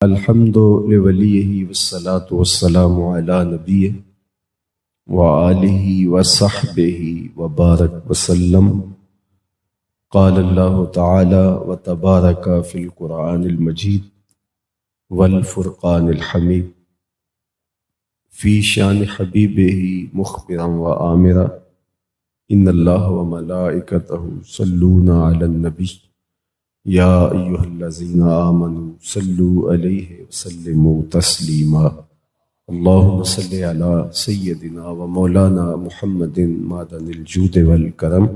الحمد لولیہ والصلاة والسلام علی نبیہ وآلہ وصحبہ وبارک وسلم۔ قال اللہ تعالی وتبارک فی القرآن المجید والفرقان الحمید فی شان حبیبہ مخبرا وآمرا ان اللہ وملائکتہ صلون علی النبی یا ایہا الذین آمنوا صلوا علیہ وسلموا تسلیما۔ اللہم صلی علی سیدنا و مولانا محمد معدن الجود والکرم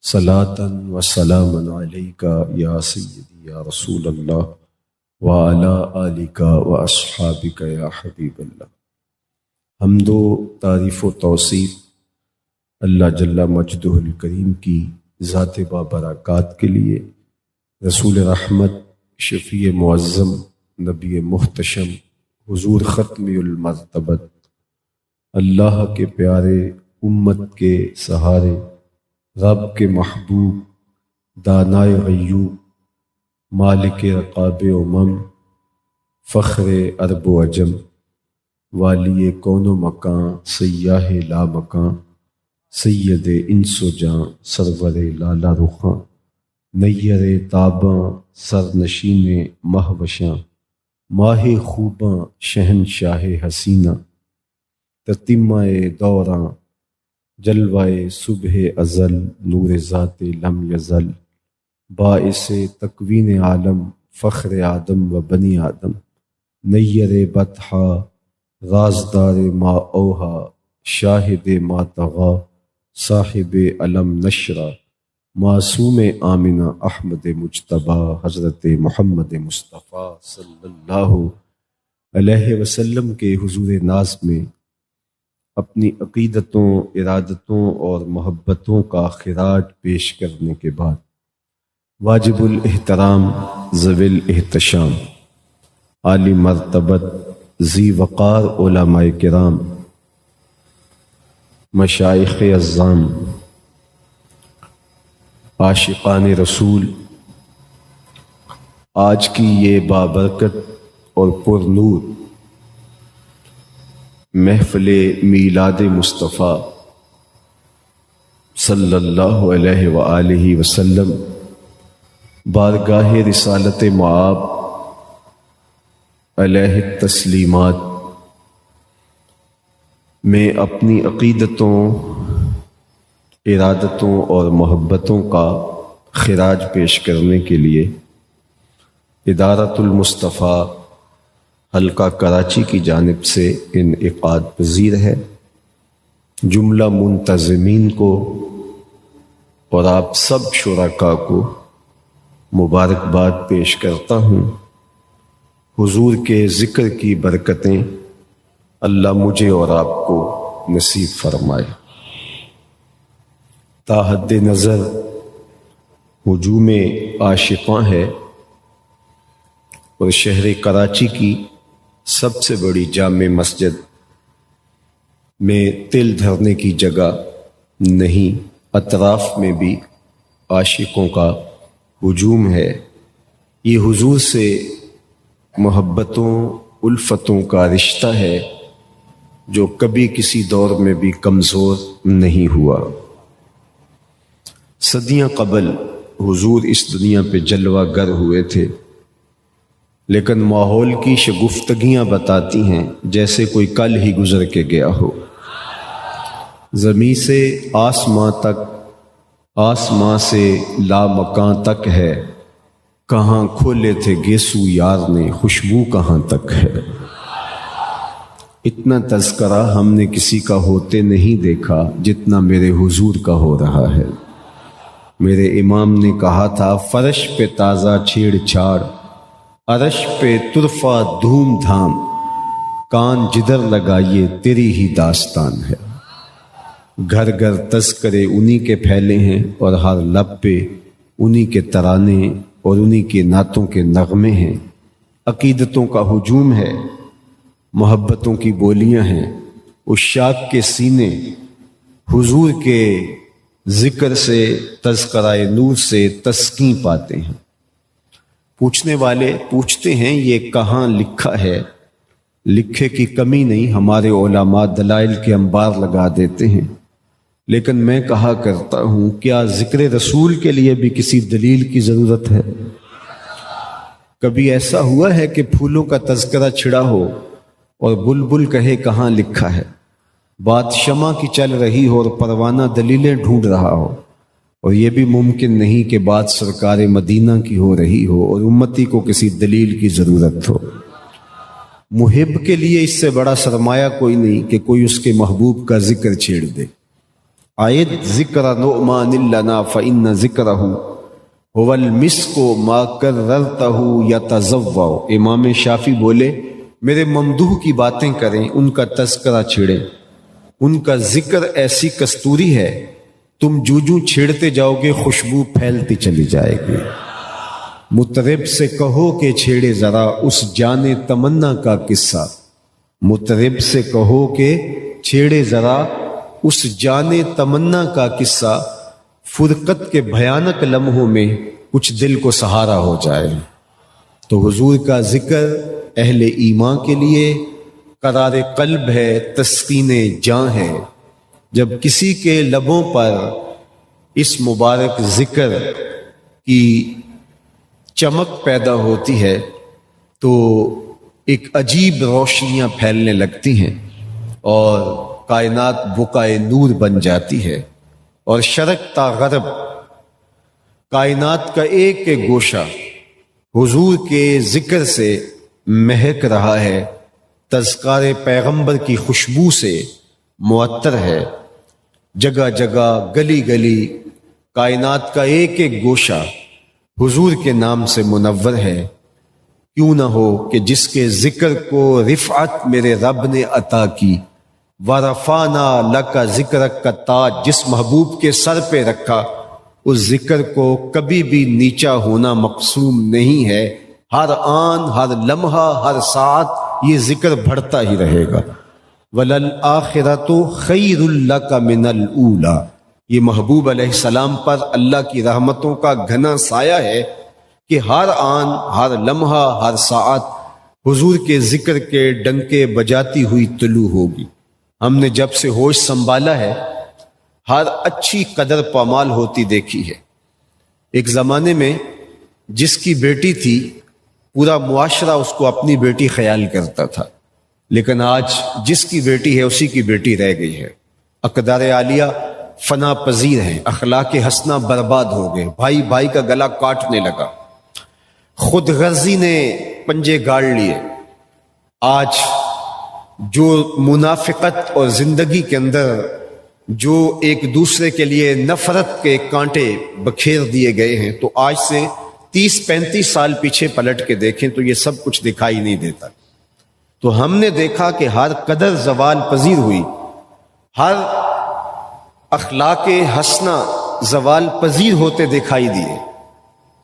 صلاۃ و سلاما علیک یا سیدی یا رسول اللہ وعلی آلک و اصحابک یا حبیب اللہ۔ حمد و تعریف و توصیف اللہ جل مجدہ الکریم کی ذات بابرکات کے لیے، رسول رحمت، شفیع معظم، نبی محتشم، حضور ختمی المرتبت، اللہ کے پیارے، امت کے سہارے، رب کے محبوب، دانائے غیوب، مالک رقاب امم، فخر عرب و عجم، والی کون و مکان، سیاہ لا مکان، سید انس و جاں، سرور لالا رخاں، نیر تاباں، سرنشین مہوشاں، ماہ خوباں، شہنشاہ حسینہ، تتمہ دوراں، جلوہ صبح ازل، نور ذات لم یزل، باعث تکوین عالم، فخر آدم و بنی آدم، نیر بطحا، رازدار ما اوہا، شاہد ما طغا، صاحب علم نشرہ، معصوم آمنہ احمد مجتبیٰ، حضرت محمد مصطفیٰ صلی اللہ علیہ وسلم کے حضور ناز میں اپنی عقیدتوں، ارادتوں اور محبتوں کا خراج پیش کرنے کے بعد، واجب الاحترام، ذوی الاحتشام، عالی مرتبت، ذی وقار علماء کرام، مشائخ اعظام، عاشقان رسول، آج کی یہ بابرکت اور پر نور محفل میلاد مصطفیٰ صلی اللہ علیہ وآلہ وسلم، بارگاہ رسالت معاب علیہ التسلیمات میں اپنی عقیدتوں، ارادتوں اور محبتوں کا خراج پیش کرنے کے لیے ادارۃ المصطفیٰ حلقہ کراچی کی جانب سے انعقاد پذیر ہے۔ جملہ منتظمین کو اور آپ سب شرکاء کو مبارکباد پیش کرتا ہوں۔ حضور کے ذکر کی برکتیں اللہ مجھے اور آپ کو نصیب فرمائے۔ تا حد نظر ہجوم عاشقاں ہے اور شہر کراچی کی سب سے بڑی جامع مسجد میں تل دھرنے کی جگہ نہیں، اطراف میں بھی عاشقوں کا ہجوم ہے۔ یہ حضور سے محبتوں، الفتوں کا رشتہ ہے جو کبھی کسی دور میں بھی کمزور نہیں ہوا۔ صدیاں قبل حضور اس دنیا پہ جلوہ گر ہوئے تھے، لیکن ماحول کی شگفتگیاں بتاتی ہیں جیسے کوئی کل ہی گزر کے گیا ہو۔ زمیں سے آسماں تک، آسماں سے لامکاں تک ہے، کہاں کھولے تھے گیسو یار نے، خوشبو کہاں تک ہے۔ اتنا تذکرہ ہم نے کسی کا ہوتے نہیں دیکھا جتنا میرے حضور کا ہو رہا ہے۔ میرے امام نے کہا تھا، فرش پہ تازہ چھیڑ چھاڑ، عرش پہ طرفہ دھوم دھام، کان جدھر لگائیے تیری ہی داستان ہے۔ گھر گھر تذکرے انہی کے پھیلے ہیں اور ہر لب پہ انہی کے ترانے اور انہی کے نعتوں کے نغمے ہیں۔ عقیدتوں کا ہجوم ہے، محبتوں کی بولیاں ہیں، عشاق کے سینے حضور کے ذکر سے، تذکرہ نور سے تسکین پاتے ہیں۔ پوچھنے والے پوچھتے ہیں یہ کہاں لکھا ہے؟ لکھے کی کمی نہیں، ہمارے علماء دلائل کے انبار لگا دیتے ہیں، لیکن میں کہا کرتا ہوں کیا ذکر رسول کے لیے بھی کسی دلیل کی ضرورت ہے؟ کبھی ایسا ہوا ہے کہ پھولوں کا تذکرہ چھڑا ہو اور بلبل کہے کہاں لکھا ہے؟ بات شمع کی چل رہی ہو اور پروانہ دلیلیں ڈھونڈ رہا ہو، اور یہ بھی ممکن نہیں کہ بات سرکار مدینہ کی ہو رہی ہو اور امتی کو کسی دلیل کی ضرورت ہو۔ محب کے لیے اس سے بڑا سرمایہ کوئی نہیں کہ کوئی اس کے محبوب کا ذکر چھیڑ دے۔ آیت ذکر نعمان لنا فإن ذکرہ هو المسک ما کررتہ یتضوع۔ امام شافعی بولے میرے ممدوح کی باتیں کریں، ان کا تذکرہ چھیڑیں، ان کا ذکر ایسی کستوری ہے تم جو چھیڑتے جاؤ گے خوشبو پھیلتی چلی جائے گی۔ مطرب سے کہو کہ چھیڑے ذرا اس جان تمنا کا قصہ، مطرب سے کہو کہ چھیڑے ذرا اس جان تمنا کا قصہ، فرقت کے بھیانک لمحوں میں کچھ دل کو سہارا ہو جائے۔ تو حضور کا ذکر اہل ایمان کے لیے قرار قلب ہے، تسکین جاں ہے۔ جب کسی کے لبوں پر اس مبارک ذکر کی چمک پیدا ہوتی ہے تو ایک عجیب روشنیاں پھیلنے لگتی ہیں اور کائنات بقائے نور بن جاتی ہے، اور شرق تا غرب کائنات کا ایک ایک گوشہ حضور کے ذکر سے مہک رہا ہے، تذکار پیغمبر کی خوشبو سے معطر ہے۔ جگہ جگہ گلی گلی کائنات کا ایک ایک گوشہ حضور کے نام سے منور ہے۔ کیوں نہ ہو کہ جس کے ذکر کو رفعت میرے رب نے عطا کی، وَرَفَعْنَا لَكَ ذِكْرَكَ کا تاج جس محبوب کے سر پہ رکھا، اس ذکر کو کبھی بھی نیچا ہونا مقسوم نہیں ہے۔ ہر آن، ہر لمحہ، ہر ساعت یہ ذکر بڑھتا ہی رہے گا۔ وَلَلْآخِرَةُ خَيْرٌ لَكَ مِنَ الْأُولَى۔ یہ محبوب علیہ السلام پر اللہ کی رحمتوں کا گھنا سایہ ہے کہ ہر آن، ہر لمحہ، ہر ساعت حضور کے ذکر کے ڈنکے بجاتی ہوئی طلوع ہوگی۔ ہم نے جب سے ہوش سنبھالا ہے ہر اچھی قدر پامال ہوتی دیکھی ہے۔ ایک زمانے میں جس کی بیٹی تھی پورا معاشرہ اس کو اپنی بیٹی خیال کرتا تھا، لیکن آج جس کی بیٹی ہے اسی کی بیٹی رہ گئی ہے۔ اقدار عالیہ فنا پذیر ہیں، اخلاق حسنہ برباد ہو گئے، بھائی بھائی کا گلا کاٹنے لگا، خود غرضی نے پنجے گاڑ لیے۔ آج جو منافقت اور زندگی کے اندر جو ایک دوسرے کے لیے نفرت کے کانٹے بکھیر دیے گئے ہیں، تو آج سے 30-35 سال پیچھے پلٹ کے دیکھیں تو یہ سب کچھ دکھائی نہیں دیتا۔ تو ہم نے دیکھا کہ ہر قدر زوال پذیر ہوئی، ہر اخلاق حسنہ زوال پذیر ہوتے دکھائی دیے،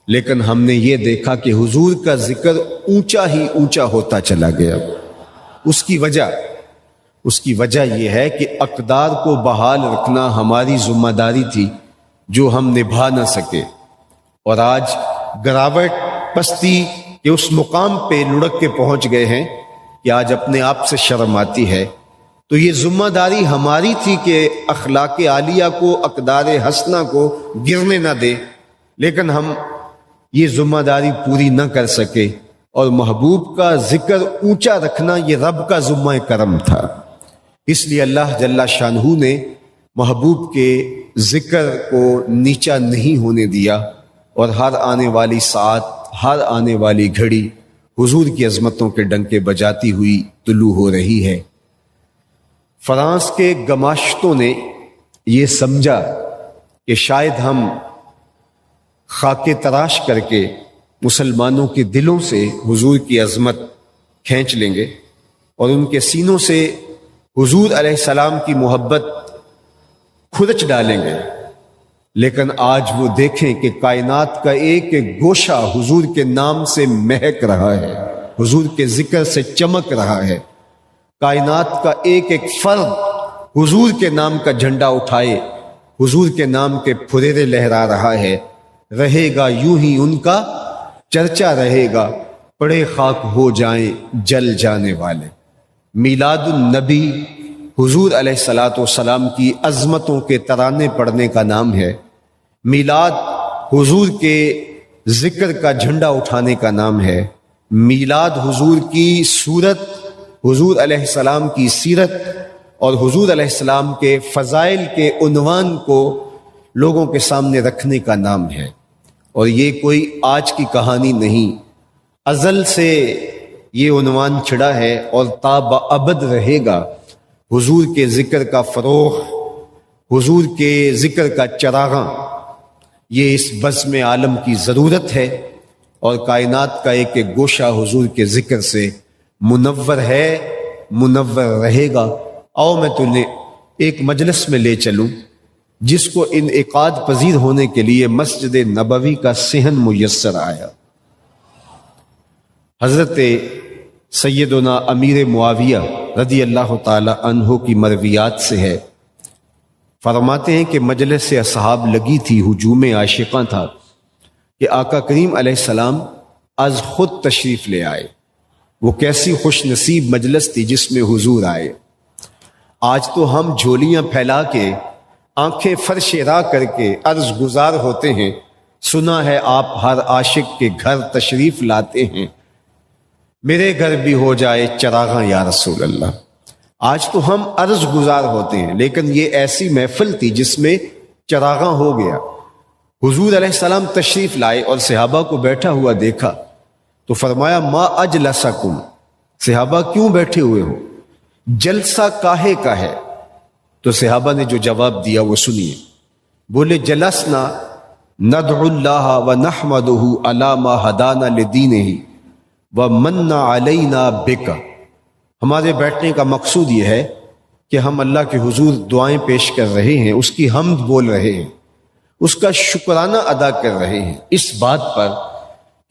لیکن ہم نے یہ دیکھا کہ حضور کا ذکر اونچا ہی اونچا ہوتا چلا گیا۔ اس کی وجہ یہ ہے کہ اقدار کو بحال رکھنا ہماری ذمہ داری تھی جو ہم نبھا نہ سکے، اور آج گراوٹ پستی کے اس مقام پہ لڑک کے پہنچ گئے ہیں کہ آج اپنے آپ سے شرم آتی ہے۔ تو یہ ذمہ داری ہماری تھی کہ اخلاق عالیہ کو، اقدار حسنہ کو گرنے نہ دے، لیکن ہم یہ ذمہ داری پوری نہ کر سکے، اور محبوب کا ذکر اونچا رکھنا یہ رب کا ذمہ کرم تھا۔ اس لیے اللہ جل شانہ نے محبوب کے ذکر کو نیچا نہیں ہونے دیا، اور ہر آنے والی ساعت، ہر آنے والی گھڑی حضور کی عظمتوں کے ڈنکے بجاتی ہوئی طلوع ہو رہی ہے۔ فرانس کے گماشتوں نے یہ سمجھا کہ شاید ہم خاکے تراش کر کے مسلمانوں کے دلوں سے حضور کی عظمت کھینچ لیں گے اور ان کے سینوں سے حضور علیہ السلام کی محبت کھرچ ڈالیں گے، لیکن آج وہ دیکھیں کہ کائنات کا ایک ایک گوشہ حضور کے نام سے مہک رہا ہے، حضور کے ذکر سے چمک رہا ہے۔ کائنات کا ایک ایک فرد حضور کے نام کا جھنڈا اٹھائے، حضور کے نام کے پھریرے لہرا رہا ہے۔ رہے گا یوں ہی ان کا چرچا رہے گا، پڑے خاک ہو جائیں جل جانے والے۔ میلاد النبی حضور علیہ الصلاۃ والسلام کی عظمتوں کے ترانے پڑھنے کا نام ہے۔ میلاد حضور کے ذکر کا جھنڈا اٹھانے کا نام ہے۔ میلاد حضور کی صورت، حضور علیہ السلام کی سیرت اور حضور علیہ السلام کے فضائل کے عنوان کو لوگوں کے سامنے رکھنے کا نام ہے۔ اور یہ کوئی آج کی کہانی نہیں، ازل سے یہ عنوان چھڑا ہے اور تا ابد رہے گا۔ حضور کے ذکر کا فروغ، حضور کے ذکر کا چراغاں، یہ اس بزم عالم کی ضرورت ہے، اور کائنات کا ایک ایک گوشہ حضور کے ذکر سے منور ہے، منور رہے گا۔ آؤ میں تمہیں ایک مجلس میں لے چلوں جس کو انعقاد پذیر ہونے کے لیے مسجد نبوی کا صحن میسر آیا۔ حضرت سیدنا امیر معاویہ رضی اللہ تعالی عنہ کی مرویات سے ہے، فرماتے ہیں کہ مجلس اصحاب لگی تھی، ہجوم عاشقاں تھا کہ آقا کریم علیہ السلام از خود تشریف لے آئے۔ وہ کیسی خوش نصیب مجلس تھی جس میں حضور آئے۔ آج تو ہم جھولیاں پھیلا کے، آنکھیں فرش راہ کر کے عرض گزار ہوتے ہیں، سنا ہے آپ ہر عاشق کے گھر تشریف لاتے ہیں، میرے گھر بھی ہو جائے چراغاں یا رسول اللہ۔ آج تو ہم عرض گزار ہوتے ہیں، لیکن یہ ایسی محفل تھی جس میں چراغاں ہو گیا۔ حضور علیہ السلام تشریف لائے اور صحابہ کو بیٹھا ہوا دیکھا تو فرمایا ما اجلسکم، صحابہ کیوں بیٹھے ہوئے ہو، جلسہ کاہے کا ہے؟ تو صحابہ نے جو جواب دیا وہ سنیے۔ بولے جلسنا ندعو اللہ ونحمدہ علی ما ہدانا لدینہ ومن علینا بک، ہمارے بیٹھنے کا مقصود یہ ہے کہ ہم اللہ کے حضور دعائیں پیش کر رہے ہیں، اس کی حمد بول رہے ہیں، اس کا شکرانہ ادا کر رہے ہیں اس بات پر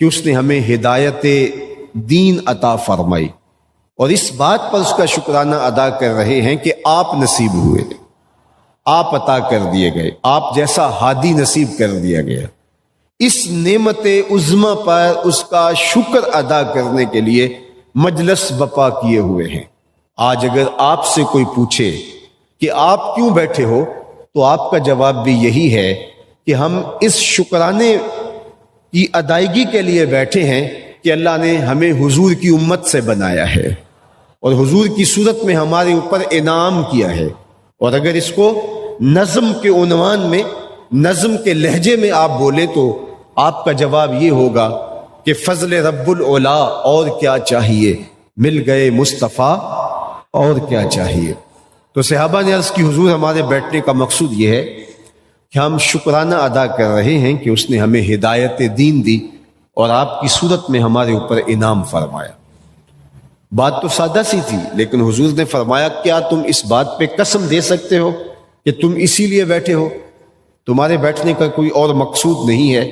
کہ اس نے ہمیں ہدایت دین عطا فرمائی، اور اس بات پر اس کا شکرانہ ادا کر رہے ہیں کہ آپ نصیب ہوئے، آپ عطا کر دیے گئے، آپ جیسا ہادی نصیب کر دیا گیا۔ اس نعمت عظمیٰ پر اس کا شکر ادا کرنے کے لیے مجلس بپا کیے ہوئے ہیں۔ آج اگر آپ سے کوئی پوچھے کہ آپ کیوں بیٹھے ہو تو آپ کا جواب بھی یہی ہے کہ ہم اس شکرانے کی ادائیگی کے لیے بیٹھے ہیں کہ اللہ نے ہمیں حضور کی امت سے بنایا ہے اور حضور کی صورت میں ہمارے اوپر انعام کیا ہے۔ اور اگر اس کو نظم کے عنوان میں، نظم کے لہجے میں آپ بولے تو آپ کا جواب یہ ہوگا کہ فضل رب العلا اور کیا چاہیے، مل گئے مصطفیٰ اور کیا چاہیے۔ تو صحابہ نے عرض کی حضور ہمارے بیٹھنے کا مقصود یہ ہے کہ ہم شکرانہ ادا کر رہے ہیں کہ اس نے ہمیں ہدایت دین دی اور آپ کی صورت میں ہمارے اوپر انعام فرمایا۔ بات تو سادہ سی تھی، لیکن حضور نے فرمایا کیا تم اس بات پہ قسم دے سکتے ہو کہ تم اسی لیے بیٹھے ہو، تمہارے بیٹھنے کا کوئی اور مقصود نہیں ہے؟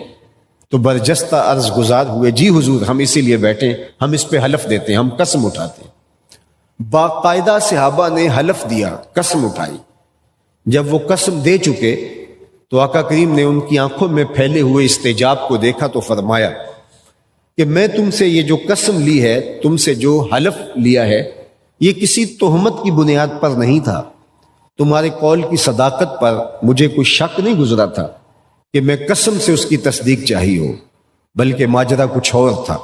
تو برجستہ عرض گزار ہوئے جی حضور ہم اسی لیے بیٹھے، ہم اس پہ حلف دیتے ہیں، ہم قسم اٹھاتے ہیں۔ باقاعدہ صحابہ نے حلف دیا، قسم اٹھائی۔ جب وہ قسم دے چکے تو آقا کریم نے ان کی آنکھوں میں پھیلے ہوئے استجاب کو دیکھا تو فرمایا کہ میں تم سے یہ جو قسم لی ہے، تم سے جو حلف لیا ہے، یہ کسی تہمت کی بنیاد پر نہیں تھا، تمہارے قول کی صداقت پر مجھے کوئی شک نہیں گزرا تھا کہ میں قسم سے اس کی تصدیق چاہی ہو، بلکہ ماجرا کچھ اور تھا،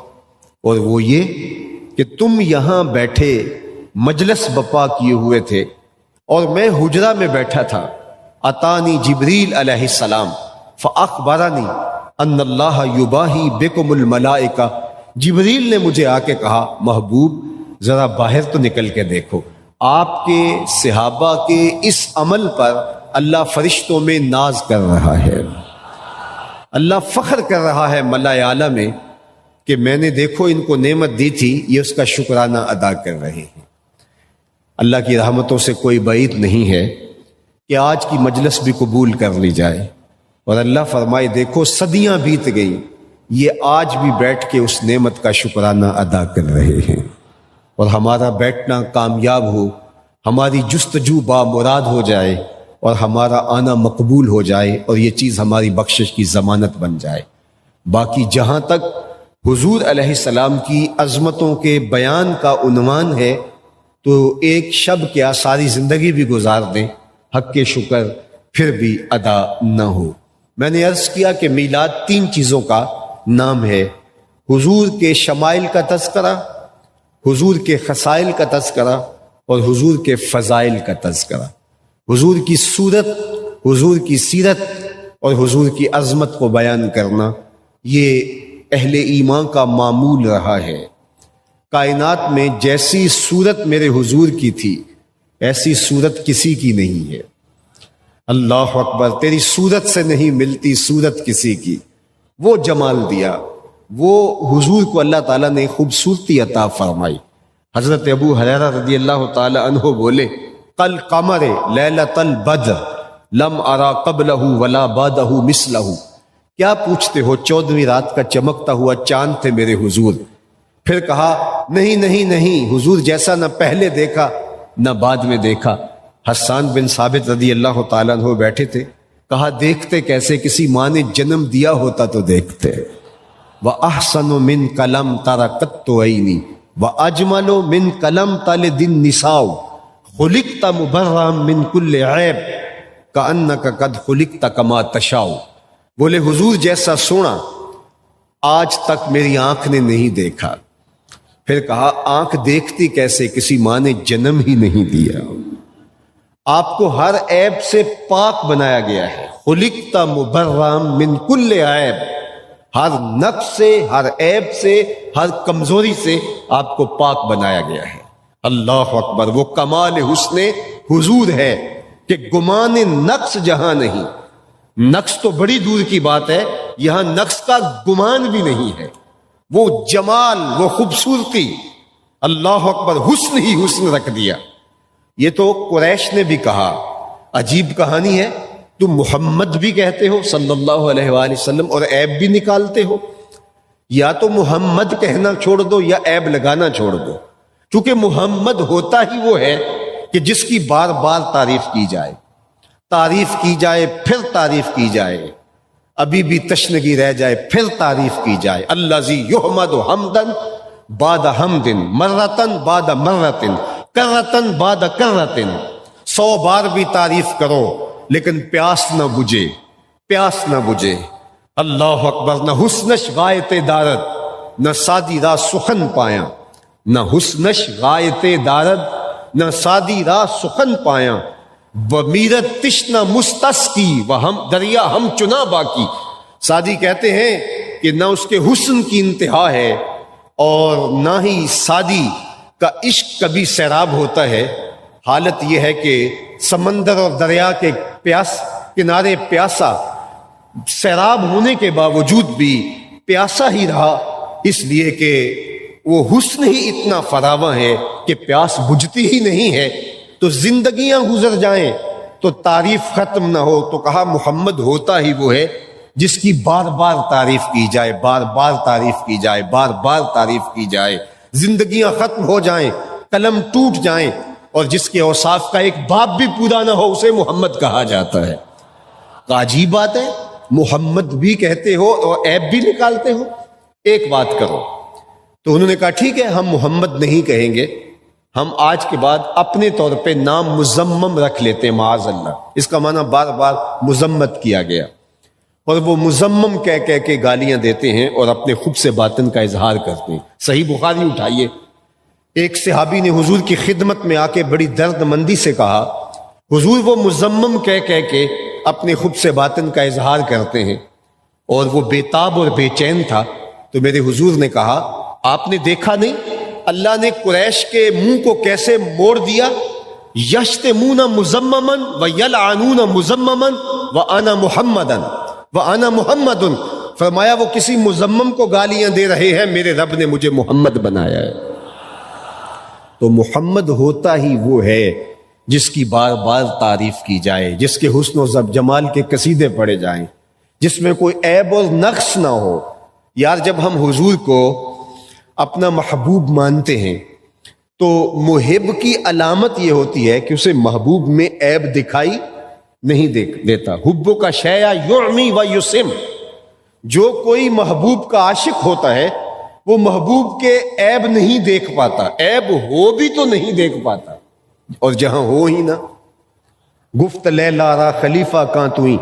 اور وہ یہ کہ تم یہاں بیٹھے مجلس بپا کیے ہوئے تھے اور میں حجرہ میں بیٹھا تھا۔ اتانی جبریل علیہ السلام فاخبرنی ان اللہ یباہی بکم الملائکہ، جبریل نے مجھے آ کے کہا محبوب ذرا باہر تو نکل کے دیکھو، آپ کے صحابہ کے اس عمل پر اللہ فرشتوں میں ناز کر رہا ہے، اللہ فخر کر رہا ہے ملائے اعلیٰ میں کہ میں نے دیکھو ان کو نعمت دی تھی، یہ اس کا شکرانہ ادا کر رہے ہیں۔ اللہ کی رحمتوں سے کوئی بعید نہیں ہے کہ آج کی مجلس بھی قبول کر لی جائے اور اللہ فرمائے دیکھو صدیاں بیت گئیں، یہ آج بھی بیٹھ کے اس نعمت کا شکرانہ ادا کر رہے ہیں، اور ہمارا بیٹھنا کامیاب ہو، ہماری جستجو بامراد ہو جائے اور ہمارا آنا مقبول ہو جائے اور یہ چیز ہماری بخشش کی ضمانت بن جائے۔ باقی جہاں تک حضور علیہ السلام کی عظمتوں کے بیان کا عنوان ہے تو ایک شب کیا ساری زندگی بھی گزار دیں حق کے شکر پھر بھی ادا نہ ہو۔ میں نے عرض کیا کہ میلاد 3 چیزوں کا نام ہے: حضور کے شمائل کا تذکرہ، حضور کے خصائل کا تذکرہ اور حضور کے فضائل کا تذکرہ۔ حضور کی صورت، حضور کی سیرت اور حضور کی عظمت کو بیان کرنا یہ اہل ایمان کا معمول رہا ہے۔ کائنات میں جیسی صورت میرے حضور کی تھی ایسی صورت کسی کی نہیں ہے۔ اللہ اکبر، تیری صورت سے نہیں ملتی صورت کسی کی۔ وہ جمال دیا، وہ حضور کو اللہ تعالیٰ نے خوبصورتی عطا فرمائی۔ حضرت ابو ہریرہ رضی اللہ تعالی عنہ بولے، قل قمر لیلۃ البدر لم ارا قبلہ ولا بعدہ مثلہ۔ کیا پوچھتے ہو، 14ویں رات کا چمکتا ہوا چاند تھے میرے حضور۔ پھر کہا نہیں نہیں نہیں، حضور جیسا نہ پہلے دیکھا نہ بعد میں دیکھا۔ حسان بن ثابت رضی اللہ تعالیٰ عنہ بیٹھے تھے، کہا دیکھتے کیسے، کسی ماں نے جنم دیا ہوتا تو دیکھتے۔ وَأَحْسَنُ مِنْكَ لَمْ تَرَ قَطُّ عَيْنِي وَأَجْمَلُ مِنْكَ لَمْ تَلِدِ النِّسَاءُ خُلِقْتَ مُبَرًّا مِنْ كُلِّ عَيْبٍ كَأَنَّكَ قَدْ خُلِقْتَ كَمَا تَشَاءُ۔ بولے حضور جیسا سونا آج تک میری آنکھ نے نہیں دیکھا۔ پھر کہا آنکھ دیکھتی کیسے، کسی ماں نے جنم ہی نہیں دیا۔ آپ کو ہر عیب سے پاک بنایا گیا ہے۔ خلقت مبرّا من کل عیب، ہر نقص سے، ہر عیب سے، ہر کمزوری سے آپ کو پاک بنایا گیا ہے۔ اللہ اکبر، وہ کمال حسن حضور ہے کہ گمان نقص جہاں نہیں۔ نقص تو بڑی دور کی بات ہے، یہاں نقص کا گمان بھی نہیں ہے۔ وہ جمال، وہ خوبصورتی، اللہ اکبر، حسن ہی حسن رکھ دیا۔ یہ تو قریش نے بھی کہا۔ عجیب کہانی ہے، تم محمد بھی کہتے ہو صلی اللہ علیہ وآلہ وسلم اور عیب بھی نکالتے ہو۔ یا تو محمد کہنا چھوڑ دو یا عیب لگانا چھوڑ دو، کیونکہ محمد ہوتا ہی وہ ہے کہ جس کی بار بار تعریف کی جائے، تعریف کی جائے پھر تعریف کی جائے، ابھی بھی تشنگی رہ جائے پھر تعریف کی جائے۔ الذی یحمد حمدن بعد حمدن مرتن بعد مرتن کرتن بعد کرتن۔ 100 بار بھی تعریف کرو لیکن پیاس نہ بجھے، پیاس نہ بجھے۔ اللہ اکبر، نہ حسنش غایت دارد نہ سادی را سخن پایا، نہ حسنش غایت دارد نہ سادی را سخن پایا، ومیرت تشنہ مستسقی و ہم دریا ہم چنا باقی۔ سادی کہتے ہیں کہ نہ اس کے حسن کی انتہا ہے اور نہ ہی سادی کا عشق کبھی سیراب ہوتا ہے۔ حالت یہ ہے کہ سمندر اور دریا کے کنارے پیاسا، سیراب ہونے کے باوجود بھی پیاسا ہی رہا، اس لیے کہ وہ حسن ہی اتنا فراواں ہے کہ پیاس بجھتی ہی نہیں ہے۔ تو زندگیاں گزر جائیں تو تعریف ختم نہ ہو، تو کہا محمد ہوتا ہی وہ ہے جس کی بار بار تعریف کی جائے، بار بار تعریف کی جائے، بار بار تعریف کی جائے۔ زندگیاں ختم ہو جائیں، قلم ٹوٹ جائیں، اور جس کے اوصاف کا ایک باب بھی پورا نہ ہو اسے محمد کہا جاتا ہے۔ عجیب بات ہے، محمد بھی کہتے ہو اور عیب بھی نکالتے ہو۔ ایک بات کرو۔ تو انہوں نے کہا ٹھیک ہے، ہم محمد نہیں کہیں گے، ہم آج کے بعد اپنے طور پہ نام مزمم رکھ لیتے ہیں، معاذ اللہ۔ اس کا معنی بار بار مذمت کیا گیا، اور وہ مزمم کہہ کہہ کے گالیاں دیتے ہیں اور اپنے خوب سے باطن کا اظہار کرتے ہیں۔ صحیح بخاری اٹھائیے، ایک صحابی نے حضور کی خدمت میں آ کے بڑی درد مندی سے کہا، حضور وہ مزمم کہہ کہہ کے اپنے خوب سے باطن کا اظہار کرتے ہیں، اور وہ بے تاب اور بے چین تھا۔ تو میرے حضور نے کہا آپ نے دیکھا نہیں اللہ نے قریش کے منہ کو کیسے موڑ دیا؟ یشتمون مزممن ویلعنون مزممن وانا محمدن وانا محمد۔ فرمایا وہ کسی مزمم کو گالیاں دے رہے ہیں، میرے رب نے مجھے محمد بنایا ہے۔ تو محمد ہوتا ہی وہ ہے جس کی بار بار تعریف کی جائے، جس کے حسن و جمال کے قصیدے پڑھے جائیں، جس میں کوئی عیب اور نقص نہ ہو۔ یار جب ہم حضور کو اپنا محبوب مانتے ہیں تو محب کی علامت یہ ہوتی ہے کہ اسے محبوب میں عیب دکھائی نہیں دیتا۔ حب کا شیء یعمی و یسم، جو کوئی محبوب کا عاشق ہوتا ہے وہ محبوب کے عیب نہیں دیکھ پاتا، عیب ہو بھی تو نہیں دیکھ پاتا، اور جہاں ہو ہی نہ گفت لیلا را خلیفہ کاں توئی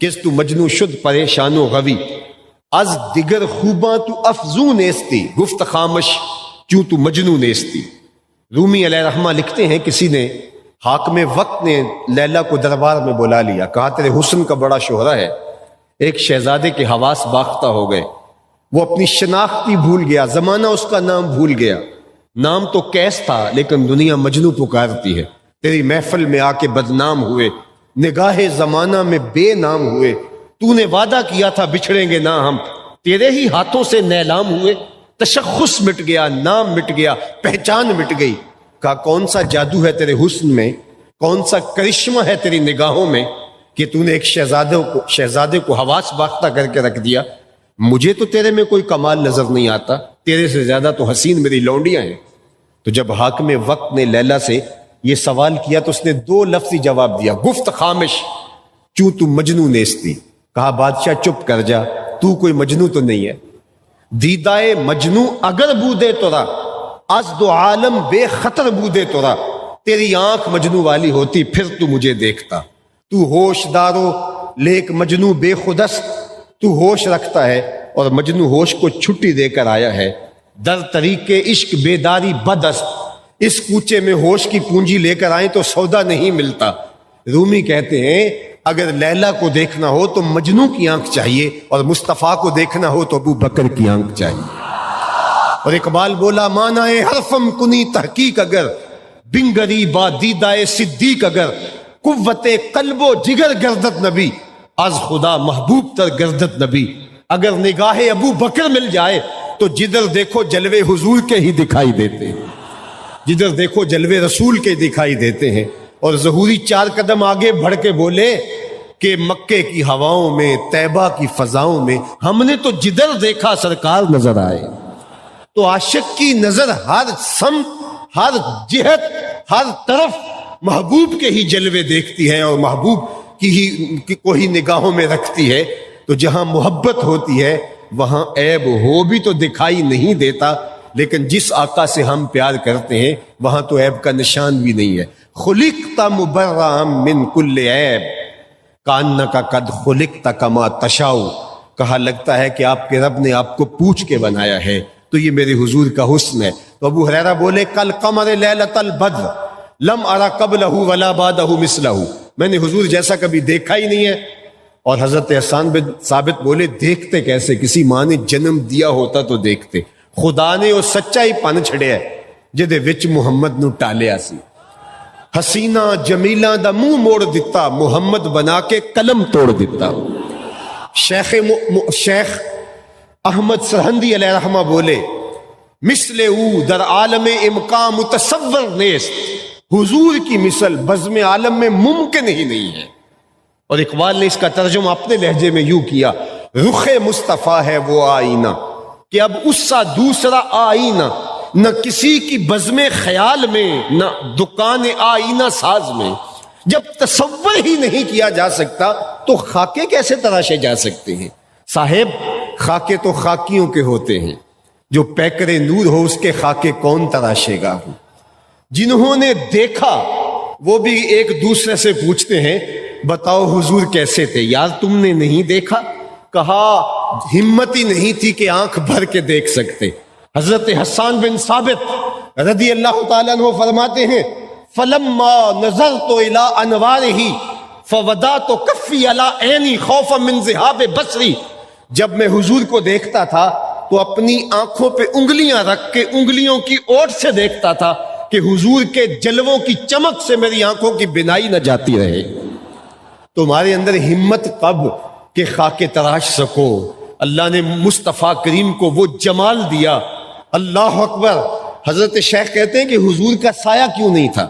کس تو مجنو شد پریشان و غوی از دیگر خوباں تو افزون نیستی گفت خامش کیوں تو مجنو نیستی۔ رومی علیہ رحمہ لکھتے ہیں کسی نے حاکم وقت نے لیلا کو دربار میں بلا لیا، کہا تیرے حسن کا بڑا شہرہ ہے۔ ایک شہزادے کے حواس باختہ ہو گئے، وہ اپنی شناخت ہی بھول گیا، زمانہ اس کا نام بھول گیا، نام تو کیس تھا لیکن دنیا مجنو پکارتی ہے۔ تیری محفل میں آ کے بدنام ہوئے، نگاہ زمانہ میں بے نام ہوئے، تو نے وعدہ کیا تھا بچھڑیں گے نہ ہم، تیرے ہی ہاتھوں سے نیلام ہوئے، تشخص مٹ گیا، نام مٹ گیا، پہچان مٹ گئی۔ کہا کون سا جادو ہے تیرے حسن میں، کون سا کرشمہ ہے تیری نگاہوں میں کہ تو نے ایک شہزادے کو حواس باختہ کر کے رکھ دیا۔ مجھے تو تیرے میں کوئی کمال نظر نہیں آتا، تیرے سے زیادہ تو حسین میری لونڈیاں ہیں۔ تو جب حاکم وقت نے لیلا سے یہ سوال کیا تو اس نے 2 لفظی جواب دیا، گفت خامش کیوں تو مجنو نیستی۔ کہا بادشاہ چپ کر جا، تو کوئی مجنو تو نہیں ہے، دیدائے مجنو اگر بودے تورا از دو عالم بے خطر بودے تورا، تیری آنکھ مجنو والی ہوتی پھر تو مجھے دیکھتا۔ تو ہوش دارو لیک مجنو بے خودست، تو ہوش رکھتا ہے اور مجنو ہوش کو چھٹی دے کر آیا ہے۔ در طریق عشق بیداری بدست، اس کوچے میں ہوش کی پونجی لے کر آئیں تو سودا نہیں ملتا۔ رومی کہتے ہیں اگر لیلا کو دیکھنا ہو تو مجنو کی آنکھ چاہیے، اور مصطفیٰ کو دیکھنا ہو تو ابو بکر کی آنکھ چاہیے۔ اور اقبال بولا معنی حرفم کنی تحقیق اگر، بنگری با دیدائے صدیق اگر، قوت قلب و جگر گردت نبی، از خدا محبوب تر گردت نبی۔ اگر نگاہ ابو بکر مل جائے تو جدھر دیکھو جلوے حضور کے ہی دکھائی دیتے ہیں، جدھر دیکھو جلوے رسول کے دکھائی دیتے ہیں۔ اور ظہوری 4 قدم آگے بڑھ کے بولے کہ مکے کی ہواؤں میں، طیبہ کی فضاؤں میں ہم نے تو جدھر دیکھا سرکار نظر آئے۔ تو عاشق کی نظر ہر سمت، ہر جہت، ہر طرف محبوب کے ہی جلوے دیکھتی ہے اور محبوب کی کو ہی نگاہوں میں رکھتی ہے۔ تو جہاں محبت ہوتی ہے وہاں عیب ہو بھی تو دکھائی نہیں دیتا، لیکن جس آقا سے ہم پیار کرتے ہیں وہاں تو عیب کا نشان بھی نہیں ہے۔ خلقت مبرئا من کل عیب کانک قد خلقت کما تشاء، کہا لگتا ہے کہ آپ کے رب نے آپ کو پوچھ کے بنایا ہے، تو یہ میرے حضور کا حسن ہے۔ تو ابو ہریرہ بولے کل قمر لیلۃ البدر لم ارى قبلہ ولا بعدہ مثلہ، میں نے حضور جیسا کبھی دیکھا ہی نہیں ہے۔ اور حضرت حسان بن ثابت بولے دیکھتے کیسے، کسی ماں نے جنم دیا ہوتا تو دیکھتے۔ خدا نے وہ سچا ہی پن چھڑیا جدے وچ محمد نو ٹالیا سی، حسینہ جمیلہ دا منہ موڑ دیتا، محمد بنا کے قلم توڑ دیتا۔ شیخ احمد سرہندی علیہ رحمہ بولے مثل او در عالم امکان متصور نیست، حضور کی مثل بزم عالم میں ممکن ہی نہیں ہے۔ اور اقبال نے اس کا ترجمہ اپنے لہجے میں یوں کیا، رخ مصطفیٰ ہے وہ آئینہ کہ اب اس سا دوسرا آئینہ، نہ کسی کی بزم خیال میں نہ دکان آئینہ ساز میں۔ جب تصور ہی نہیں کیا جا سکتا تو خاکے کیسے تراشے جا سکتے ہیں؟ صاحب خاکے تو خاکیوں کے ہوتے ہیں، جو پیکر نور ہو اس کے خاکے کون تراشے گا؟ جنہوں نے دیکھا وہ بھی ایک دوسرے سے پوچھتے ہیں بتاؤ حضور کیسے تھے؟ یار تم نے نہیں دیکھا؟ کہا ہمت ہی نہیں تھی کہ آنکھ بھر کے دیکھ سکتے۔ حضرت حسان بن ثابت رضی اللہ تعالیٰ عنہ فرماتے ہیں فلما نظرت الى انوارہ فودعت کفی علی عینی خوفا من ذہاب بصری، جب میں حضور کو دیکھتا تھا تو اپنی آنکھوں پہ انگلیاں رکھ کے انگلیوں کی اوٹ سے دیکھتا تھا کہ حضور کے جلووں کی چمک سے میری آنکھوں کی بینائی نہ جاتی رہے۔ تمہارے اندر ہمت کب کہ خاک تراش سکو؟ اللہ نے مصطفیٰ کریم کو وہ جمال دیا۔ اللہ اکبر۔ حضرت شیخ کہتے ہیں کہ حضور کا سایہ کیوں نہیں تھا؟